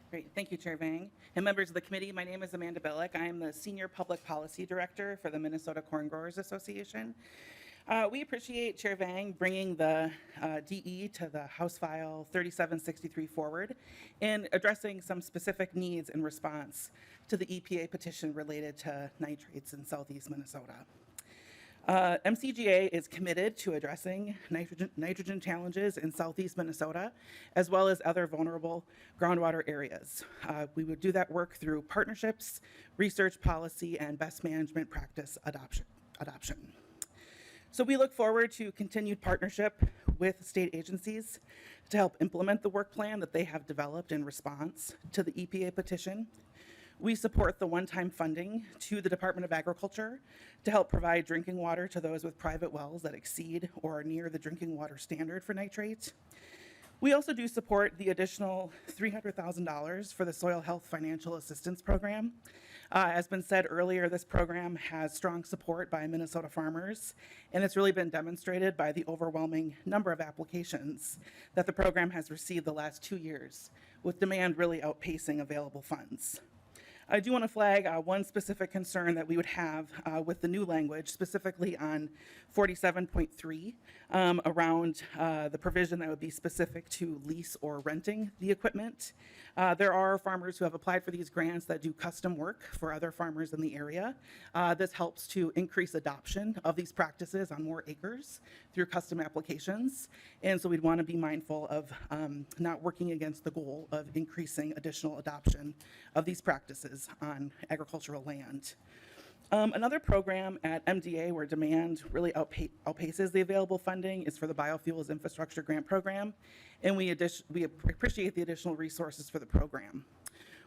Great. Thank you, Chair Vang. And members of the committee, my name is Amanda Bilek. I am the Senior Public Policy Director for the Minnesota Corn Growers Association. We appreciate Chair Vang bringing the DE to the House File 3763 forward and addressing some specific needs in response to the EPA petition related to nitrates in southeast Minnesota. MCGA is committed to addressing nitrogen challenges in southeast Minnesota, as well as other vulnerable groundwater areas. We would do that work through partnerships, research policy, and best management practice adoption. So we look forward to continued partnership with state agencies to help implement the work plan that they have developed in response to the EPA petition. We support the one-time funding to the Department of Agriculture to help provide drinking water to those with private wells that exceed or are near the drinking water standard for nitrate. We also do support the additional $300,000 for the Soil Health Financial Assistance Program. As been said earlier, this program has strong support by Minnesota farmers, and it's really been demonstrated by the overwhelming number of applications that the program has received the last 2 years, with demand really outpacing available funds. I do want to flag one specific concern that we would have with the new language, specifically on 47.3, around the provision that would be specific to lease or renting the equipment. There are farmers who have applied for these grants that do custom work for other farmers in the area. This helps to increase adoption of these practices on more acres through custom applications. And so we'd want to be mindful of not working against the goal of increasing additional adoption of these practices on agricultural land. Another program at MDA where demand really outpaces the available funding is for the Biofuels Infrastructure Grant Program, and we appreciate the additional resources for the program.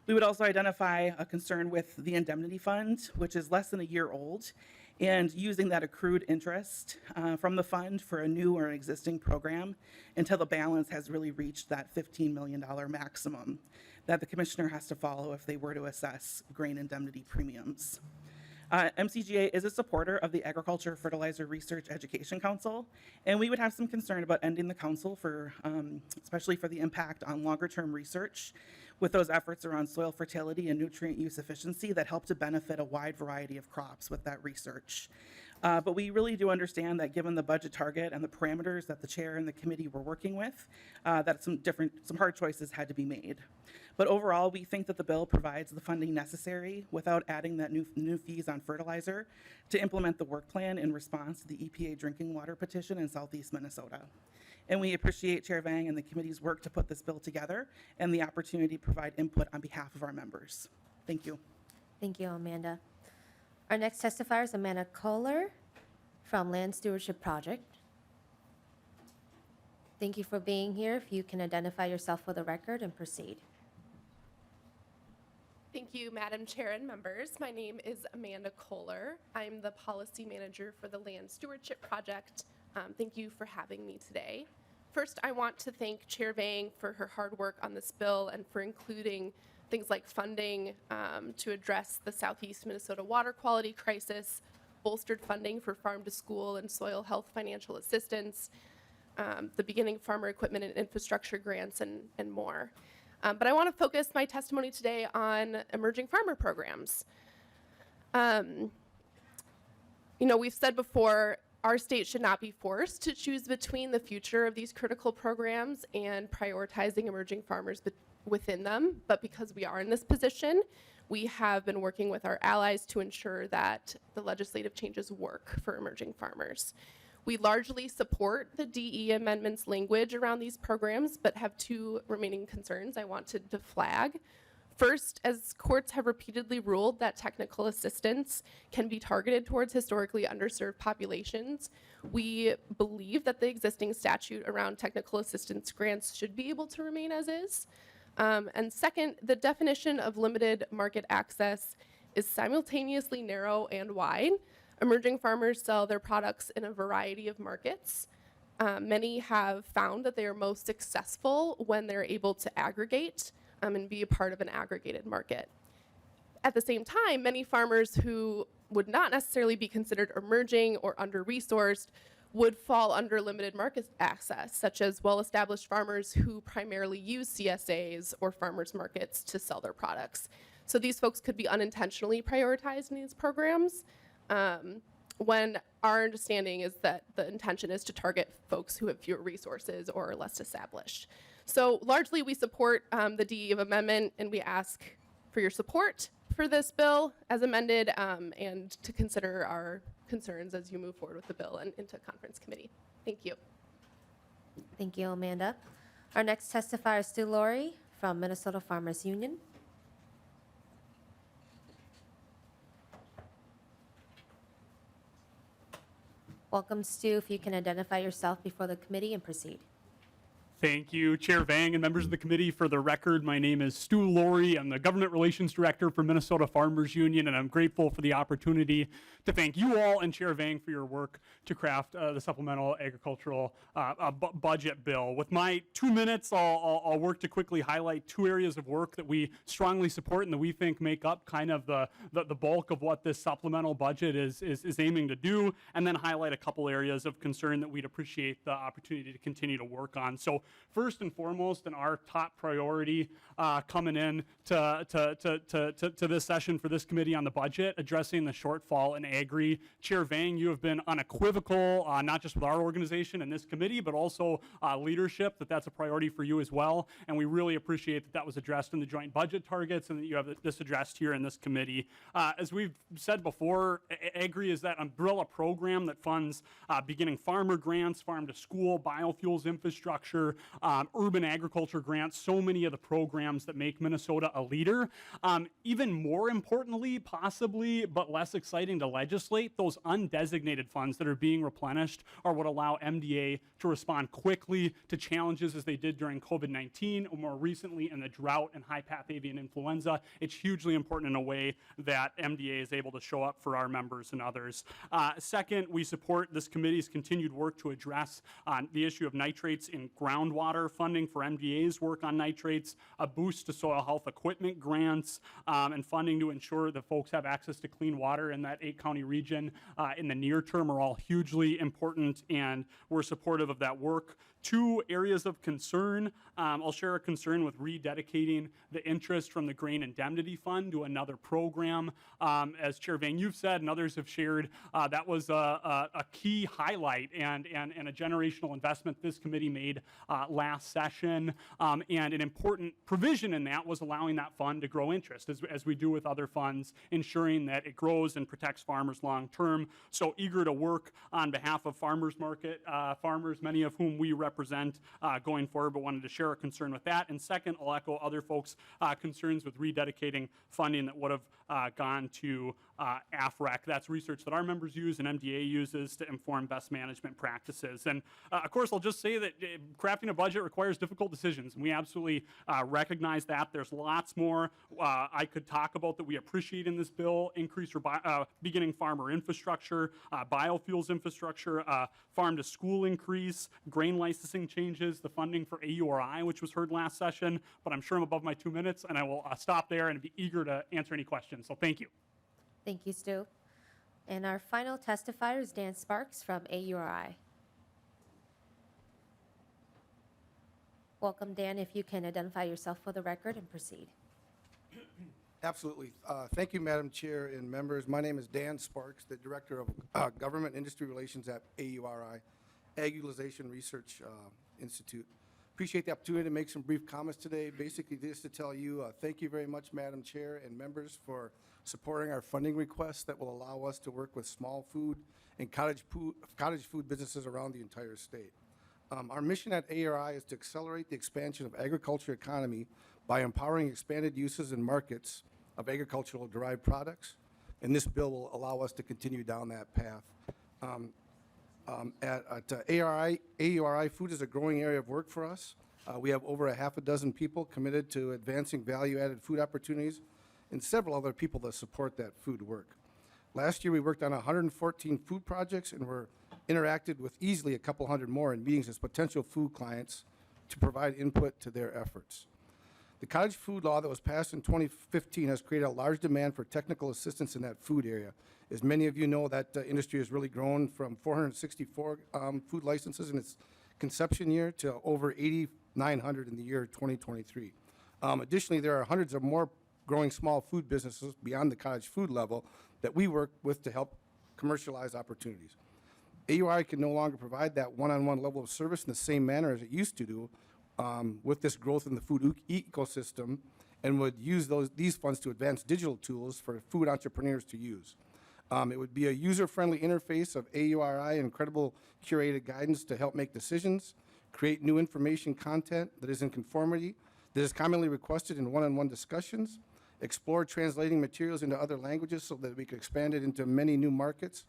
We would also identify a concern with the indemnity fund, which is less than a year old, and using that accrued interest from the fund for a new or an existing program until the balance has really reached that $15 million maximum that the commissioner has to follow if they were to assess grain indemnity premiums. MCGA is a supporter of the Agriculture Fertilizer Research Education Council, and we would have some concern about ending the council for, especially for the impact on longer-term research with those efforts around soil fertility and nutrient use efficiency that help to benefit a wide variety of crops with that research. But we really do understand that given the budget target and the parameters that the chair and the committee were working with, that some hard choices had to be made. But overall, we think that the bill provides the funding necessary without adding that new fees on fertilizer to implement the work plan in response to the EPA drinking water petition in southeast Minnesota. And we appreciate Chair Vang and the committee's work to put this bill together and the opportunity to provide input on behalf of our members. Thank you. Thank you, Amanda. Our next testifier is Amanda Kohler from Land Stewardship Project. Thank you for being here. If you can identify yourself for the record and proceed. Thank you, Madam Chair and members. My name is Amanda Kohler. I'm the Policy Manager for the Land Stewardship Project. Thank you for having me today. First, I want to thank Chair Vang for her hard work on this bill and for including things like funding to address the Southeast Minnesota water quality crisis, bolstered funding for farm to school and soil health financial assistance, the beginning farmer equipment and infrastructure grants, and more. But I want to focus my testimony today on emerging farmer programs. We've said before, our state should not be forced to choose between the future of these critical programs and prioritizing emerging farmers within them. But because we are in this position, we have been working with our allies to ensure that the legislative changes work for emerging farmers. We largely support the DE amendments language around these programs, but have two remaining concerns I wanted to flag. First, as courts have repeatedly ruled that technical assistance can be targeted towards historically underserved populations, we believe that the existing statute around technical assistance grants should be able to remain as is. And second, the definition of limited market access is simultaneously narrow and wide. Emerging farmers sell their products in a variety of markets. Many have found that they are most successful when they're able to aggregate and be a part of an aggregated market. At the same time, many farmers who would not necessarily be considered emerging or under-resourced would fall under limited market access, such as well-established farmers who primarily use CSAs or farmers markets to sell their products. So these folks could be unintentionally prioritized in these programs, when our understanding is that the intention is to target folks who have fewer resources or are less established. So largely we support the DE amendment, and we ask for your support for this bill as amended, and to consider our concerns as you move forward with the bill and into conference committee. Thank you. Thank you, Amanda. Our next testifier is Stu Laurie from Minnesota Farmers Union. Welcome, Stu. If you can identify yourself before the committee and proceed. Thank you, Chair Vang and members of the committee. For the record, my name is Stu Laurie. I'm the Government Relations Director for Minnesota Farmers Union, and I'm grateful for the opportunity to thank you all and Chair Vang for your work to craft the supplemental agricultural budget bill. With my 2 minutes, I'll work to quickly highlight two areas of work that we strongly support and that we think make up kind of the bulk of what this supplemental budget is aiming to do, and then highlight a couple areas of concern that we'd appreciate the opportunity to continue to work on. So first and foremost, and our top priority coming in to this session for this committee on the budget, addressing the shortfall in agri. Chair Vang, you have been unequivocal, not just with our organization and this committee, but also leadership, that's a priority for you as well. And we really appreciate that was addressed in the joint budget targets and that you have this addressed here in this committee. As we've said before, agri is that umbrella program that funds beginning farmer grants, farm to school, biofuels infrastructure, urban agriculture grants, so many of the programs that make Minnesota a leader. Even more importantly, possibly, but less exciting to legislate, those undesignated funds that are being replenished are what allow MDA to respond quickly to challenges as they did during COVID-19, or more recently in the drought and high-path avian influenza. It's hugely important in a way that MDA is able to show up for our members and others. Second, we support this committee's continued work to address the issue of nitrates in groundwater, funding for MDA's work on nitrates, a boost to soil health equipment grants, and funding to ensure that folks have access to clean water in that 8-county region in the near term are all hugely important, and we're supportive of that work. Two areas of concern. I'll share a concern with rededicating the interest from the Grain Indemnity Fund to another program. As Chair Vang, you've said, and others have shared, that was a key highlight and a generational investment this committee made last session. And an important provision in that was allowing that fund to grow interest, as we do with other funds, ensuring that it grows and protects farmers long term. So eager to work on behalf of farmers market farmers, many of whom we represent going forward, but wanted to share a concern with that. And second, I'll echo other folks' concerns with rededicating funding that would have gone to AFREC. That's research that our members use and MDA uses to inform best management practices. And of course, I'll just say that crafting a budget requires difficult decisions, and we absolutely recognize that. There's lots more I could talk about that we appreciate in this bill: increase beginning farmer infrastructure, biofuels infrastructure, farm to school increase, grain licensing changes, the funding for AURI, which was heard last session. But I'm sure I'm above my 2 minutes, and I will stop there and be eager to answer any questions. So thank you. Thank you, Stu. And our final testifier is Dan Sparks from AURI. Welcome, Dan. If you can identify yourself for the record and proceed. Absolutely. Thank you, Madam Chair and members. My name is Dan Sparks, the Director of Government Industry Relations at AURI, Ag Utilization Research Institute. Appreciate the opportunity to make some brief comments today. Basically, just to tell you, thank you very much, Madam Chair and members, for supporting our funding requests that will allow us to work with small food and cottage food businesses around the entire state. Our mission at ARI is to accelerate the expansion of agriculture economy by empowering expanded uses and markets of agricultural derived products, and this bill will allow us to continue down that path. At AURI, food is a growing area of work for us. We have over a half a dozen people committed to advancing value-added food opportunities and several other people that support that food work. Last year, we worked on 114 food projects and were interacted with easily a couple hundred more in meetings as potential food clients to provide input to their efforts. The cottage food law that was passed in 2015 has created a large demand for technical assistance in that food area. As many of you know, that industry has really grown from 464 food licenses in its conception year to over 8,900 in the year 2023. Additionally, there are hundreds of more growing small food businesses beyond the cottage food level that we work with to help commercialize opportunities. AUI can no longer provide that one-on-one level of service in the same manner as it used to do with this growth in the food ecosystem, and would use these funds to advance digital tools for food entrepreneurs to use. It would be a user-friendly interface of AURI and credible curated guidance to help make decisions, create new information content that is in conformity, that is commonly requested in one-on-one discussions, explore translating materials into other languages so that we could expand it into many new markets,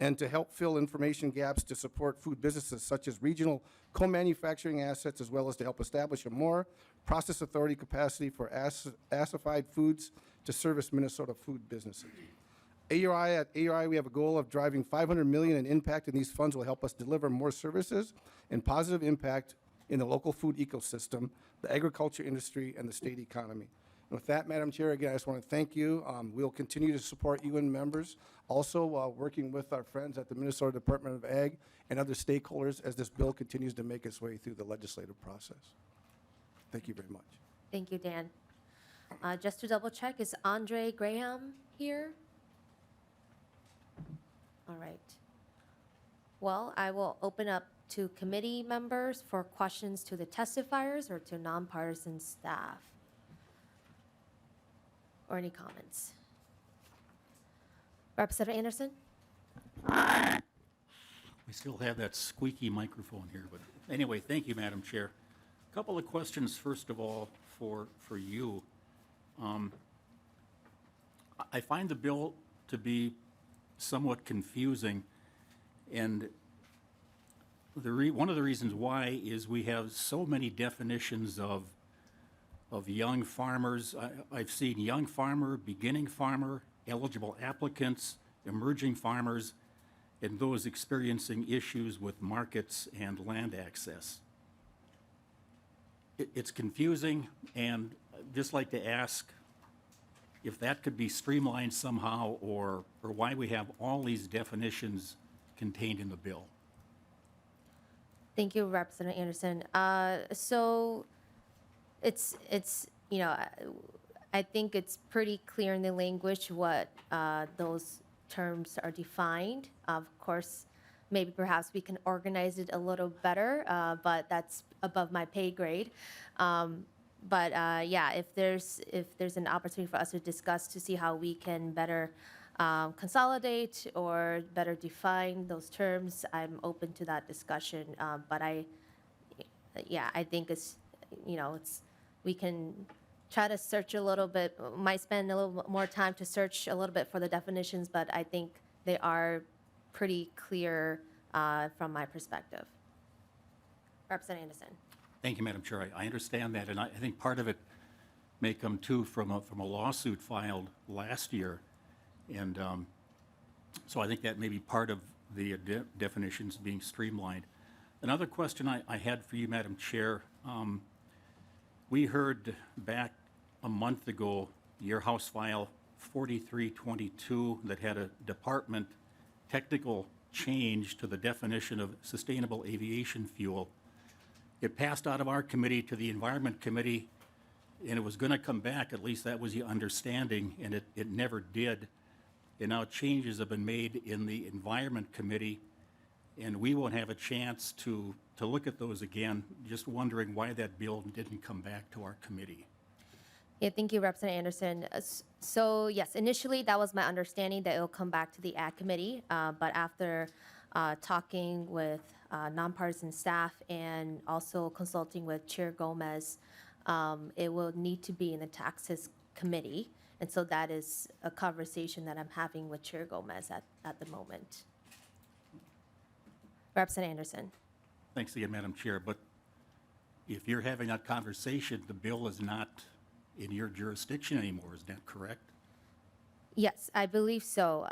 and to help fill information gaps to support food businesses such as regional co-manufacturing assets, as well as to help establish a more process authority capacity for acidified foods to service Minnesota food businesses. At AUI, we have a goal of driving $500 million in impact, and these funds will help us deliver more services and positive impact in the local food ecosystem, the agriculture industry, and the state economy. And with that, Madam Chair, again, I just want to thank you. We'll continue to support you and members, also working with our friends at the Minnesota Department of Ag and other stakeholders as this bill continues to make its way through the legislative process. Thank you very much. Thank you, Dan. Just to double check, is Andre Graham here? All right. Well, I will open up to committee members for questions to the testifiers or to nonpartisan staff. Or any comments? Representative Anderson? We still have that squeaky microphone here, but anyway, thank you, Madam Chair. A couple of questions, first of all, for you. I find the bill to be somewhat confusing, and one of the reasons why is we have so many definitions of young farmers. I've seen young farmer, beginning farmer, eligible applicants, emerging farmers, and those experiencing issues with markets and land access. It's confusing, and I'd just like to ask if that could be streamlined somehow, or why we have all these definitions contained in the bill. Thank you, Representative Anderson. So it's you know, I think it's pretty clear in the language what those terms are defined. Of course, maybe perhaps we can organize it a little better, but that's above my pay grade. Yeah, if there's an opportunity for us to discuss to see how we can better consolidate or better define those terms, I'm open to that discussion. But I think it's, you know, we can try to search a little bit, might spend a little more time to search a little bit for the definitions, but I think they are pretty clear from my perspective. Representative Anderson. Thank you, Madam Chair. I understand that, and I think part of it may come too from a lawsuit filed last year, and so I think that may be part of the definitions being streamlined. Another question I had for you, Madam Chair. We heard back a month ago your House File 4322 that had a department technical change to the definition of sustainable aviation fuel. It passed out of our committee to the Environment Committee, and it was going to come back, at least that was the understanding, and it never did. And now changes have been made in the Environment Committee, and we won't have a chance to to look at those again, just wondering why that bill didn't come back to our committee. Yeah, thank you, Representative Anderson. So yes, initially that was my understanding that it will come back to the Ag Committee, but after talking with nonpartisan staff and also consulting with Chair Gomez, it will need to be in the Taxes Committee. And so that is a conversation that I'm having with Chair Gomez at the moment. Representative Anderson. Thanks again, Madam Chair, but if you're having that conversation, the bill is not in your jurisdiction anymore, is that correct? Yes, I believe so,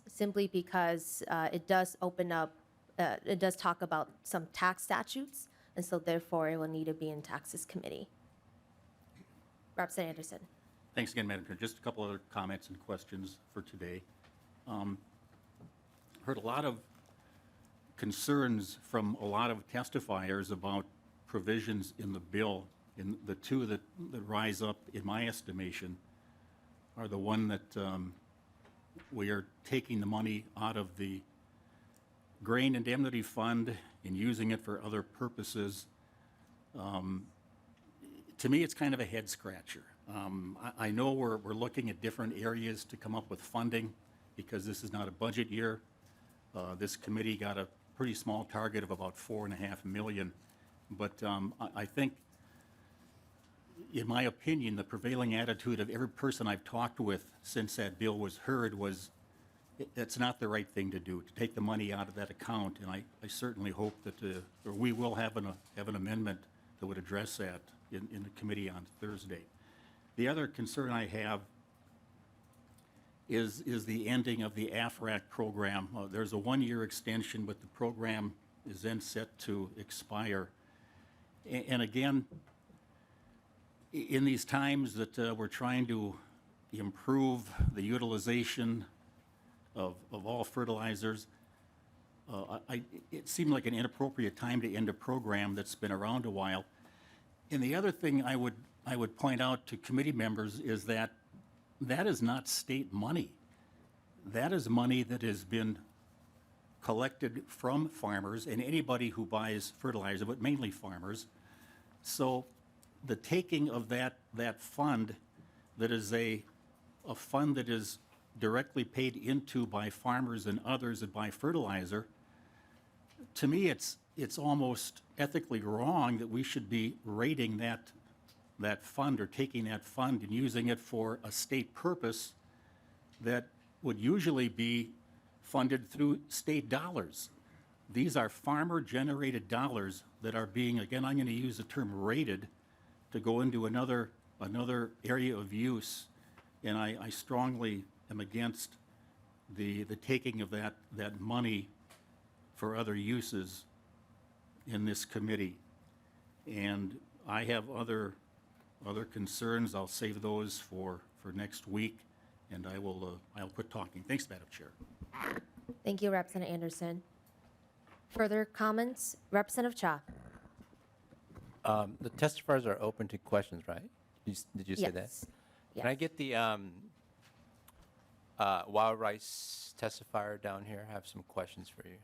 simply because it does open up, it does talk about some tax statutes, and so therefore it will need to be in Taxes Committee. Representative Anderson. Thanks again, Madam Chair. Just a couple other comments and questions for today. Heard a lot of concerns from a lot of testifiers about provisions in the bill, and the two that rise up, in my estimation, are the one that we are taking the money out of the grain indemnity fund and using it for other purposes. To me, it's kind of a head scratcher. I know we're looking at different areas to come up with funding because this is not a budget year. This committee got a pretty small target of about $4.5 million. But I think, in my opinion, the prevailing attitude of every person I've talked with since that bill was heard was it's not the right thing to do, to take the money out of that account. And I certainly hope that or we will have an amendment that would address that in the committee on Thursday. The other concern I have is the ending of the AFRAC program. There's a one-year extension, but the program is then set to expire. And again, in these times that we're trying to improve the utilization of all fertilizers, it seemed like an inappropriate time to end a program that's been around a while. And the other thing I would point out to committee members is that is not state money. That is money that has been collected from farmers and anybody who buys fertilizer, but mainly farmers. So the taking of that fund, that is a fund that is directly paid into by farmers and others that buy fertilizer, to me it's almost ethically wrong that we should be rating that fund or taking that fund and using it for a state purpose that would usually be funded through state dollars. These are farmer-generated dollars that are being, again, I'm going to use the term rated, to go into another area of use. And I strongly am against the taking of that money for other uses in this committee. And I have other concerns. I'll save those for next week, and I'll quit talking. Thanks, Madam Chair. Thank you, Representative Anderson. Further comments? Representative Cha. The testifiers are open to questions, right? Did you say that? Yes. Can I get the wild rice testifier down here? I have some questions for you.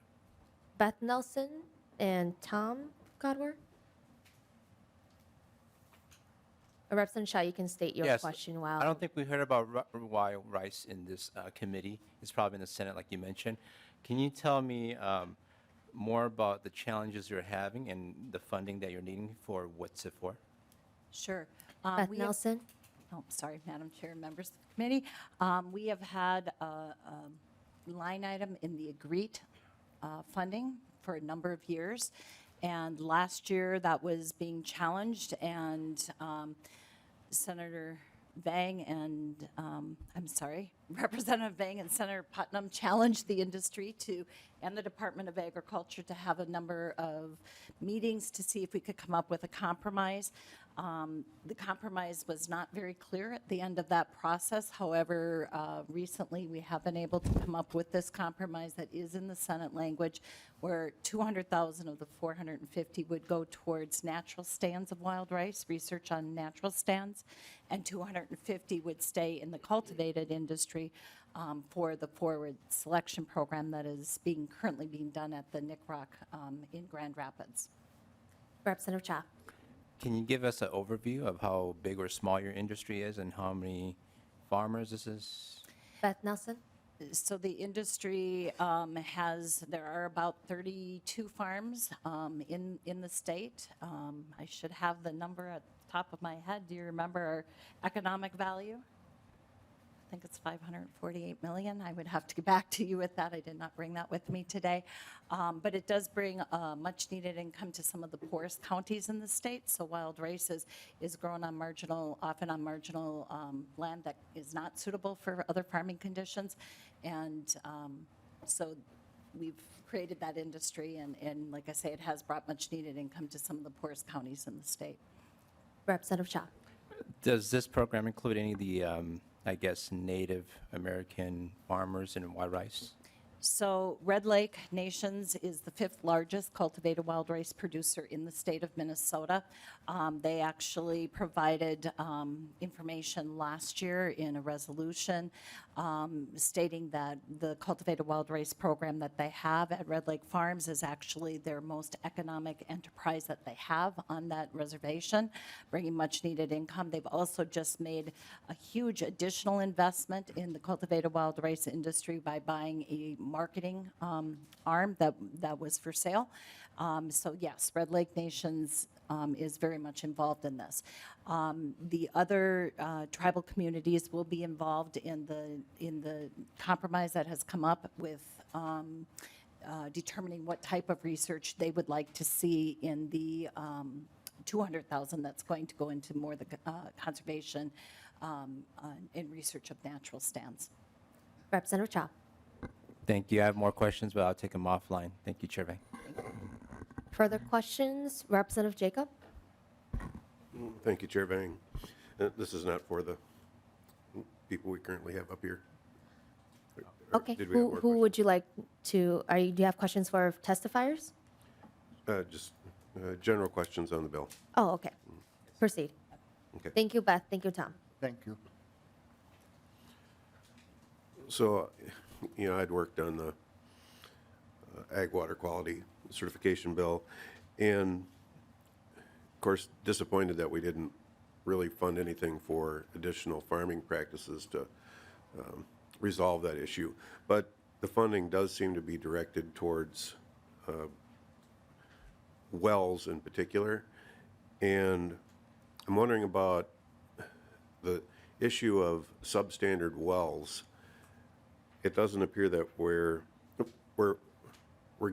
Beth Nelson and Tom Godward. Representative Shaw, you can state your Yes, question while. I don't think we heard about wild rice in this committee. It's probably in the Senate, like you mentioned. Can you tell me more about the challenges you're having and the funding that you're needing for what's it for? Sure. Beth We have- Nelson. Oh, sorry, Madam Chair, members of the committee. We have had a line item in the agreed funding for a number of years. And last year, that was being challenged, and Senator Vang and, Representative Vang and Senator Putnam challenged the industry and the Department of Agriculture to have a number of meetings to see if we could come up with a compromise. The compromise was not very clear at the end of that process. However, recently we have been able to come up with this compromise that is in the Senate language, where 200,000 of the 450 would go towards natural stands of wild rice, research on natural stands, and 250 would stay in the cultivated industry. for the forward selection program that is currently being done at the NICROC in Grand Rapids. Representative Cha. Can you give us an overview of how big or small your industry is and how many farmers this is? Beth Nelson. So the industry there are about 32 farms in the state. I should have the number at the top of my head. Do you remember our economic value? I think it's 548 million. I would have to get back to you with that. I did not bring that with me today. But it does bring much needed income to some of the poorest counties in the state. So wild rice is grown on often on marginal land that is not suitable for other farming conditions. And so we've created that industry. And like I say, it has brought much needed income to some of the poorest counties in the state. Representative Cha. Does this program include any of the, I guess, Native American farmers in wild rice? So Red Lake Nations is the 5th largest cultivated wild rice producer in the state of Minnesota. They actually provided information last year in a resolution stating that the cultivated wild rice program that they have at Red Lake Farms is actually their most economic enterprise that they have on that reservation, bringing much needed income. They've also just made a huge additional investment in the cultivated wild rice industry by buying a marketing arm that was for sale. So yes, Red Lake Nations is very much involved in this. The other tribal communities will be involved in the compromise that has come up with determining what type of research they would like to see in the $200,000 that's going to go into more the conservation and research of natural stands. Representative Cha. Thank you. I have more questions, but I'll take them offline. Thank you, Chair Vang. Further questions? Representative Jacob. Thank you, Chair Vang. This is not for the people we currently have up here. Or Okay. did we have more Who would you like to, do you have questions for testifiers? Just general questions on the bill. Oh, okay. Proceed. Okay. Thank you, Beth. Thank you, Tom. Thank you. So, I'd worked on the ag water quality certification bill, and of course, disappointed that we didn't really fund anything for additional farming practices to resolve that issue. But the funding does seem to be directed towards wells in particular, and I'm wondering about the issue of substandard wells. It doesn't appear that we're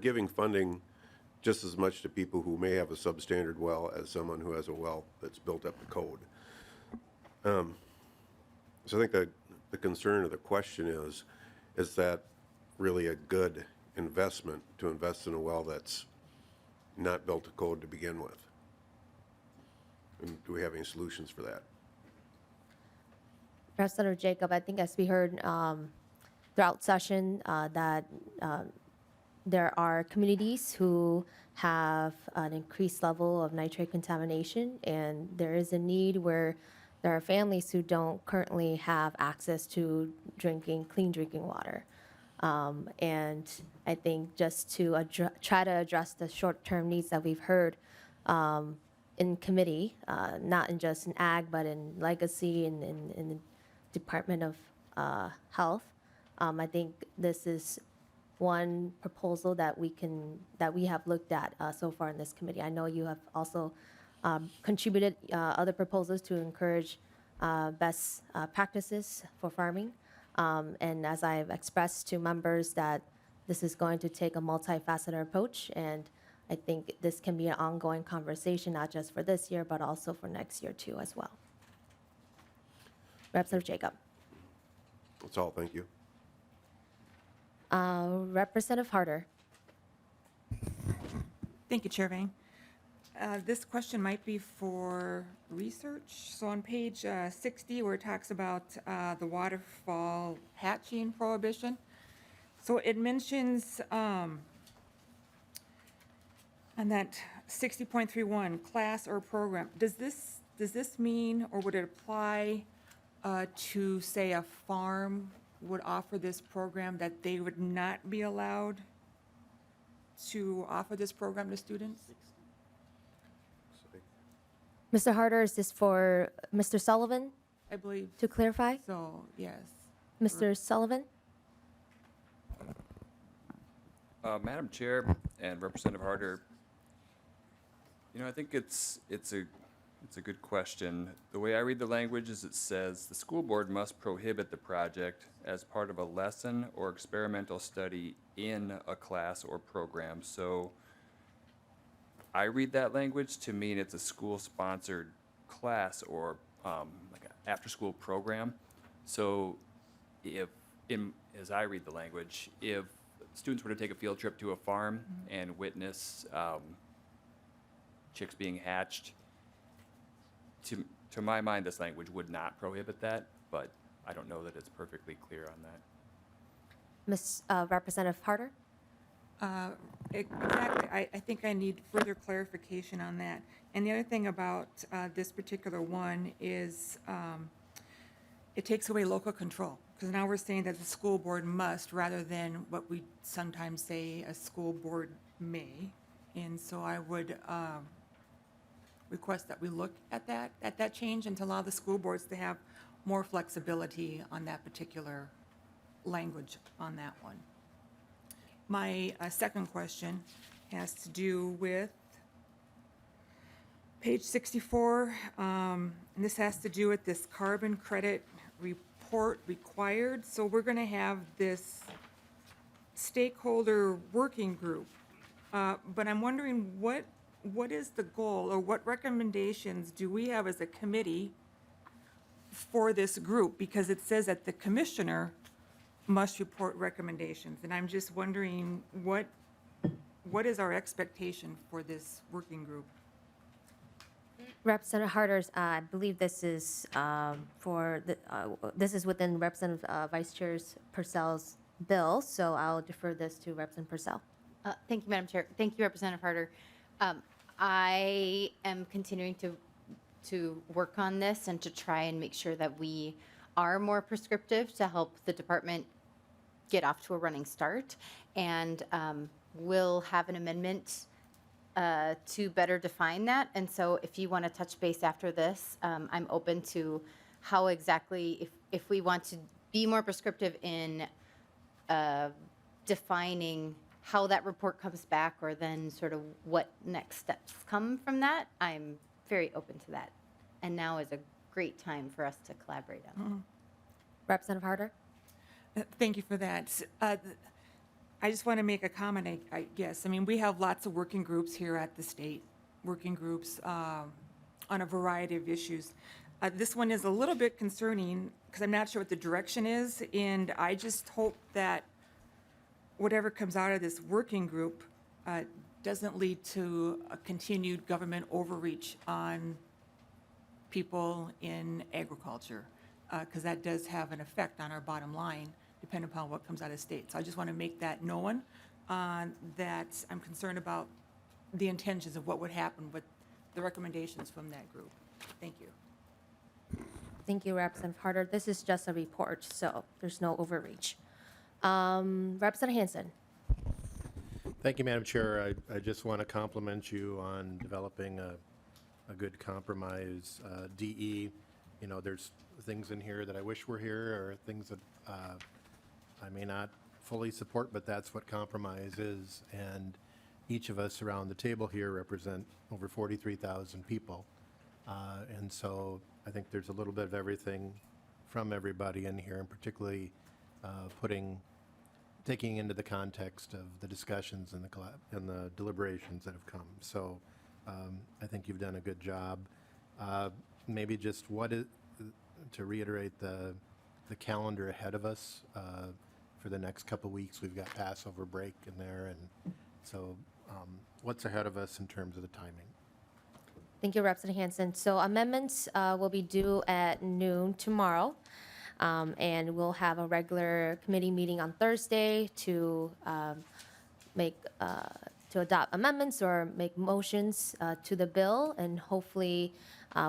giving funding just as much to people who may have a substandard well as someone who has a well that's built up to code. So I think that the concern or the question is that really a good investment to invest in a well that's not built to code to begin with? And do we have any solutions for that? Representative Jacob, I think as we heard throughout session that there are communities who have an increased level of nitrate contamination, and there is a need where there are families who don't currently have access to clean drinking water. And I think just to try to address the short-term needs that we've heard in committee, not in just in ag, but in legacy and in the Department of Health, I think this is one proposal that we have looked at so far in this committee. I know you have also contributed other proposals to encourage best practices for farming. And as I've expressed to members that this is going to take a multifaceted approach, and I think this can be an ongoing conversation, not just for this year, but also for next year too as well. Representative Jacob. That's all. Thank you. Representative Harder. Thank you, Chair Vang. This question might be for research. So on page 60, where it talks about the waterfall hatching prohibition, so it mentions on that 60.31 class or program. Does this mean, or would it apply to, say, a farm would offer this program, that they would not be allowed to offer this program to students? Mr. Harder, is this for Mr. Sullivan, I believe to clarify? so, yes. Mr. Sullivan? Madam Chair and Representative Harder, I think it's a good question. The way I read the language is it says the school board must prohibit the project as part of a lesson or experimental study in a class or program. So I read that language to mean it's a school-sponsored class or like an after-school program. So as I read the language, if students were to take a field trip to a farm and witness chicks being hatched, to my mind, this language would not prohibit that, but I don't know that it's perfectly clear on that. Representative Harder? Exactly. I think I need further clarification on that. And the other thing about this particular one is it takes away local control. Because now we're saying that the school board must, rather than what we sometimes say a school board may. And so I would request that we look at that change, and to allow the school boards to have more flexibility on that particular language on that one. My second question has to do with page 64, and this has to do with this carbon credit report required. So we're going to have this stakeholder working group, but I'm wondering what is the goal, or what recommendations do we have as a committee for this group? Because it says that the commissioner must report recommendations, and I'm just wondering what is our expectation for this working group? Representative Harder, I believe this is this is within Representative Vice Chair Purcell's bill, so I'll defer this to Representative Purcell. Thank you, Madam Chair. Thank you, Representative Harder. I am continuing to work on this and to try and make sure that we are more prescriptive to help the department get off to a running start. And we'll have an amendment to better define that. And so if you want to touch base after this, I'm open to how exactly, if we want to be more prescriptive in defining how that report comes back, or then sort of what next steps come from that, I'm very open to that. And now is a great time for us to collaborate on. Representative Harder? Thank you for that. I just want to make a comment, I guess. I mean, we have lots of working groups here at the state, working groups on a variety of issues. This one is a little bit concerning because I'm not sure what the direction is, and I just hope that whatever comes out of this working group doesn't lead to a continued government overreach on people in agriculture, because that does have an effect on our bottom line, depending upon what comes out of state. So I just want to make that known, that I'm concerned about the intentions of what would happen with the recommendations from that group. Thank you. Thank you, Representative Harder. This is just a report, so there's no overreach. Representative Hansen? Thank you, Madam Chair. I just want to compliment you on developing a good compromise. DE, there's things in here that I wish were here, or things that I may not fully support, but that's what compromise is. And each of us around the table here represent over 43,000 people. And so I think there's a little bit of everything from everybody in here, and particularly taking into the context of the discussions and the deliberations that have come. So I think you've done a good job. Maybe just to reiterate the calendar ahead of us for the next couple weeks. We've got Passover break in there, and so what's ahead of us in terms of the timing? Thank you, Representative Hansen. So amendments will be due at noon tomorrow. And we'll have a regular committee meeting on Thursday to adopt amendments or make motions to the bill, and hopefully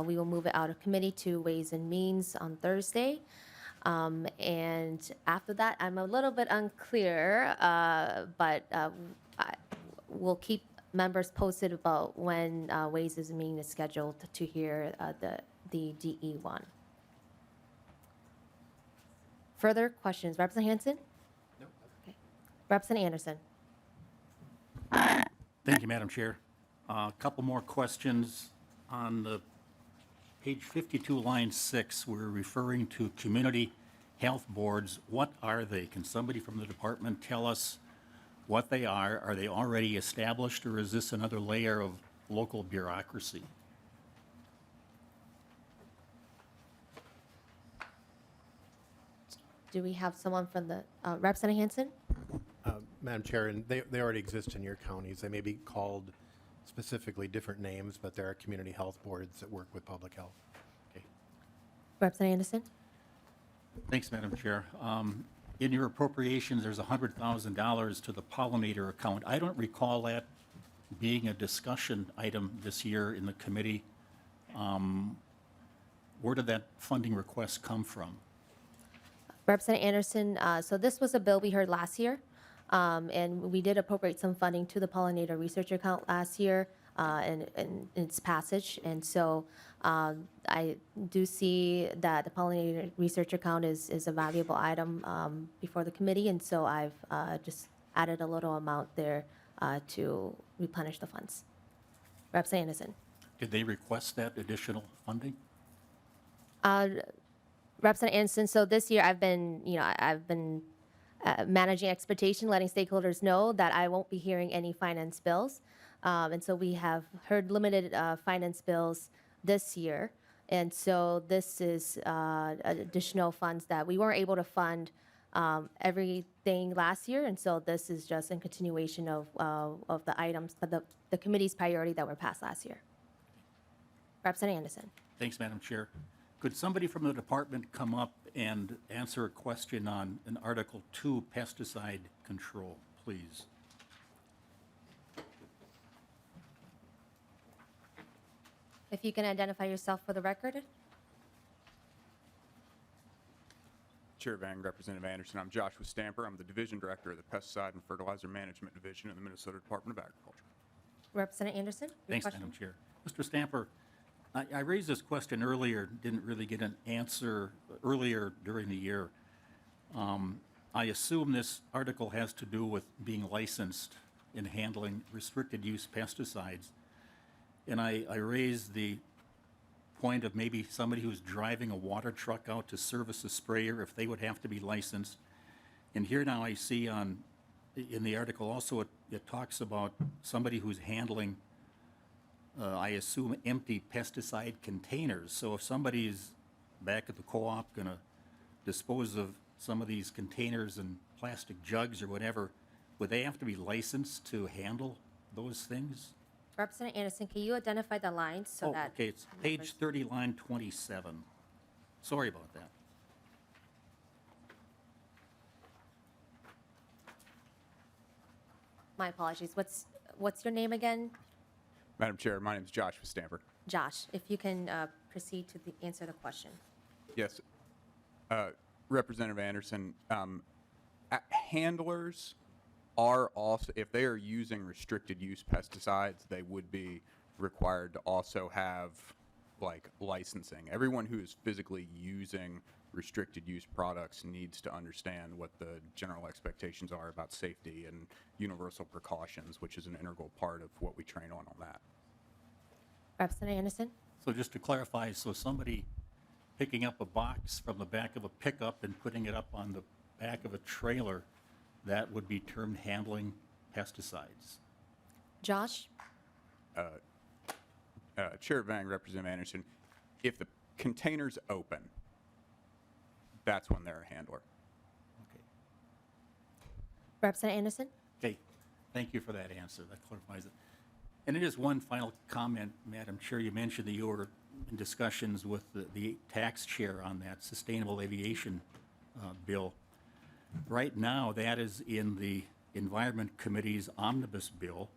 we will move it out of committee to Ways and Means on Thursday. And after that, I'm a little bit unclear, but we'll keep members posted about when Ways and Means is scheduled to hear the DE1. Further questions? Representative Hansen? No. Okay. Representative Anderson? Thank you, Madam Chair. A couple more questions. On the page 52, line 6, we're referring to community health boards. What are they? Can somebody from the department tell us what they are? Are they already established, or is this another layer of local bureaucracy? Do we have someone from the, Representative Hansen? Madam Chair, and they already exist in your counties. They may be called specifically different names, but there are community health boards that work with public health. Okay. Representative Anderson? Thanks, Madam Chair. In your appropriations, there's $100,000 to the pollinator account. I don't recall that being a discussion item this year in the committee. Where did that funding request come from? Representative Anderson, so this was a bill we heard last year, and we did appropriate some funding to the pollinator research account last year in its passage. And so I do see that the pollinator research account is a valuable item before the committee, and so I've just added a little amount there to replenish the funds. Representative Anderson. Did they request that additional funding? Representative Anderson, so this year I've been managing expectation, letting stakeholders know that I won't be hearing any finance bills. And so we have heard limited finance bills this year. And so this is additional funds that we weren't able to fund everything last year. And so this is just in continuation of the items, the committee's priority that were passed last year. Representative Anderson. Thanks, Madam Chair. Could somebody from the department come up and answer a question on an Article 2 pesticide control, please? If you can identify yourself for the record. Chair Vang, Representative Anderson. I'm Joshua Stamper. I'm the Division Director of the Pesticide and Fertilizer Management Division in the Minnesota Department of Agriculture. Representative Anderson. Your Thanks, question? Madam Chair. Mr. Stamper, I raised this question earlier, didn't really get an answer earlier during the year. I assume this article has to do with being licensed in handling restricted use pesticides. And I raised the point of maybe somebody who's driving a water truck out to service a sprayer, if they would have to be licensed. And here now I see in the article also it talks about somebody who's handling I assume empty pesticide containers. So if somebody's back at the co-op going to dispose of some of these containers and plastic jugs or whatever, would they have to be licensed to handle those things? Representative Anderson, can you identify the lines so that? Okay, it's page 30, line 27. Sorry about that. My apologies. What's your name again? Madam Chair, my name is Joshua Stamper. Josh, if you can proceed to answer the question. Yes. Representative Anderson, handlers are also, if they are using restricted use pesticides, they would be required to also have like licensing. Everyone who is physically using restricted use products needs to understand what the general expectations are about safety and universal precautions, which is an integral part of what we train on that. Representative Anderson? So just to clarify, so somebody picking up a box from the back of a pickup and putting it up on the back of a trailer, that would be termed handling pesticides. Josh? Chair Vang, Representative Anderson, if the container's open, that's when they're a handler. Okay. Representative Anderson? Okay, thank you for that answer. That clarifies it. And it is one final comment, Madam Chair. You mentioned that you were in discussions with the tax chair on that sustainable aviation bill. Right now, that is in the Environment Committee's omnibus bill,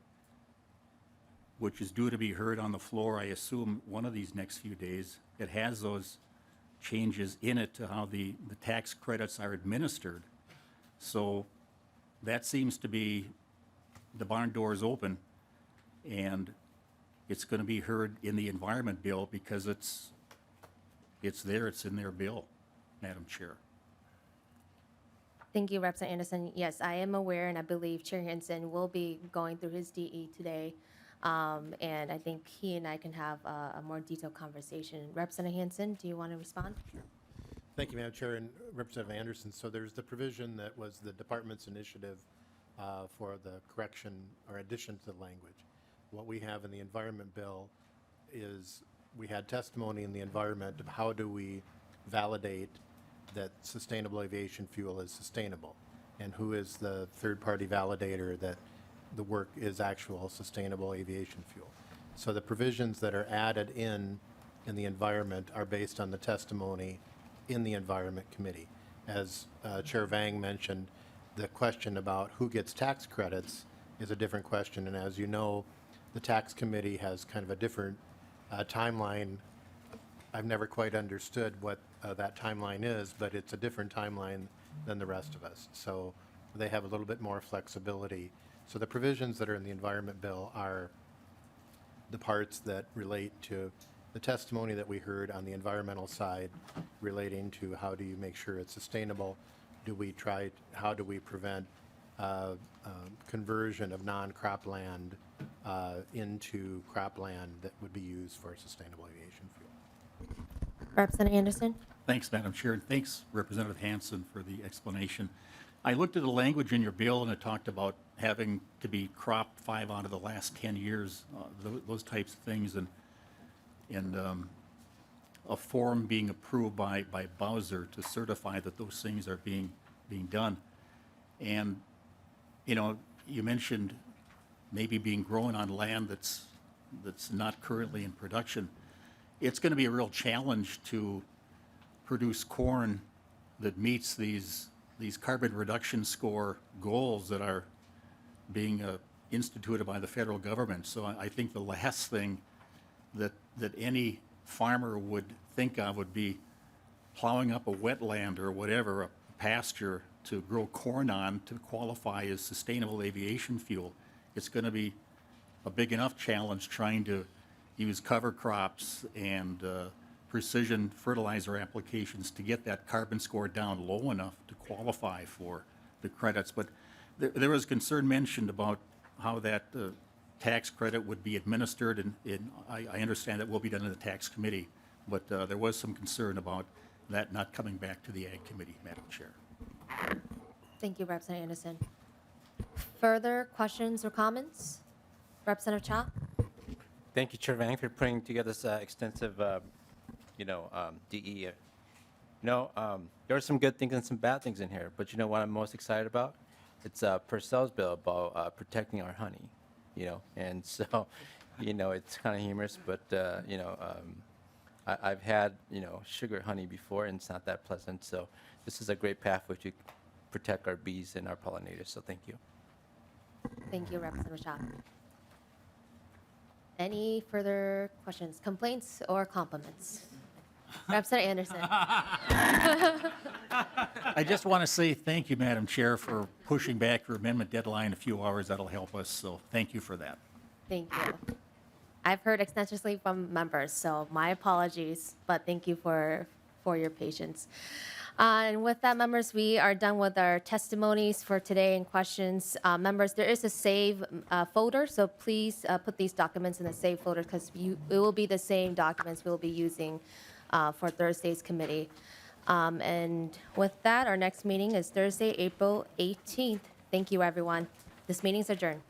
which is due to be heard on the floor, I assume, one of these next few days. It has those changes in it to how the tax credits are administered. So that seems to be, the barn door is open, and it's going to be heard in the environment bill because it's there, it's in their bill, Madam Chair. Thank you, Representative Anderson. Yes, I am aware, and I believe Chair Hansen will be going through his DE today. And I think he and I can have a more detailed conversation. Representative Hansen, do you want to respond? Thank you, Madam Chair, and Representative Anderson. So there's the provision that was the department's initiative for the correction or addition to the language. What we have in the environment bill is we had testimony in the environment of how do we validate that sustainable aviation fuel is sustainable, and who is the third-party validator that the work is actual sustainable aviation fuel. So the provisions that are added in the environment are based on the testimony in the Environment Committee. As Chair Vang mentioned, the question about who gets tax credits is a different question, and as you know, the Tax Committee has kind of a different timeline. I've never quite understood what that timeline is, but it's a different timeline than the rest of us. So they have a little bit more flexibility. So the provisions that are in the Environment Bill are the parts that relate to the testimony that we heard on the environmental side relating to how do you make sure it's sustainable? How do we prevent conversion of non-crop land into cropland that would be used for sustainable aviation fuel? Representative Anderson? Thanks, Madam Chair, and thanks, Representative Hansen, for the explanation. I looked at the language in your bill, and it talked about having to be cropped 5 out of the last 10 years, those types of things, and a form being approved by Bowser to certify that those things are being done. And, you know, you mentioned maybe being grown on land that's not currently in production. It's going to be a real challenge to produce corn that meets these carbon reduction score goals that are being instituted by the federal government. So I think the last thing that any farmer would think of would be plowing up a wetland or whatever, a pasture, to grow corn on to qualify as sustainable aviation fuel. It's going to be a big enough challenge trying to use cover crops and precision fertilizer applications to get that carbon score down low enough to qualify for the credits. But there was concern mentioned about how that tax credit would be administered, and I understand that will be done in the Tax Committee, but there was some concern about that not coming back to the Ag Committee, Madam Chair. Thank you, Representative Anderson. Further questions or comments? Representative Cha? Thank you, Chair Vang, for putting together this extensive, DE. There are some good things and some bad things in here, but you know what I'm most excited about? It's Purcell's bill about protecting our honey, and so, it's kind of humorous, but, I've had, sugar honey before, and it's not that pleasant, so this is a great pathway to protect our bees and our pollinators, so thank you. Thank you, Representative Cha. Any further questions, complaints, or compliments? Representative Anderson. I just want to say thank you, Madam Chair, for pushing back your amendment deadline a few hours. That'll help us, so thank you for that. Thank you. I've heard extensively from members, so my apologies, but thank you for your patience. And with that, members, we are done with our testimonies for today and questions. Members, there is a save folder, so please put these documents in the save folder because it will be the same documents we'll be using for Thursday's committee. And with that, our next meeting is Thursday, April 18th. Thank you, everyone. This meeting's adjourned.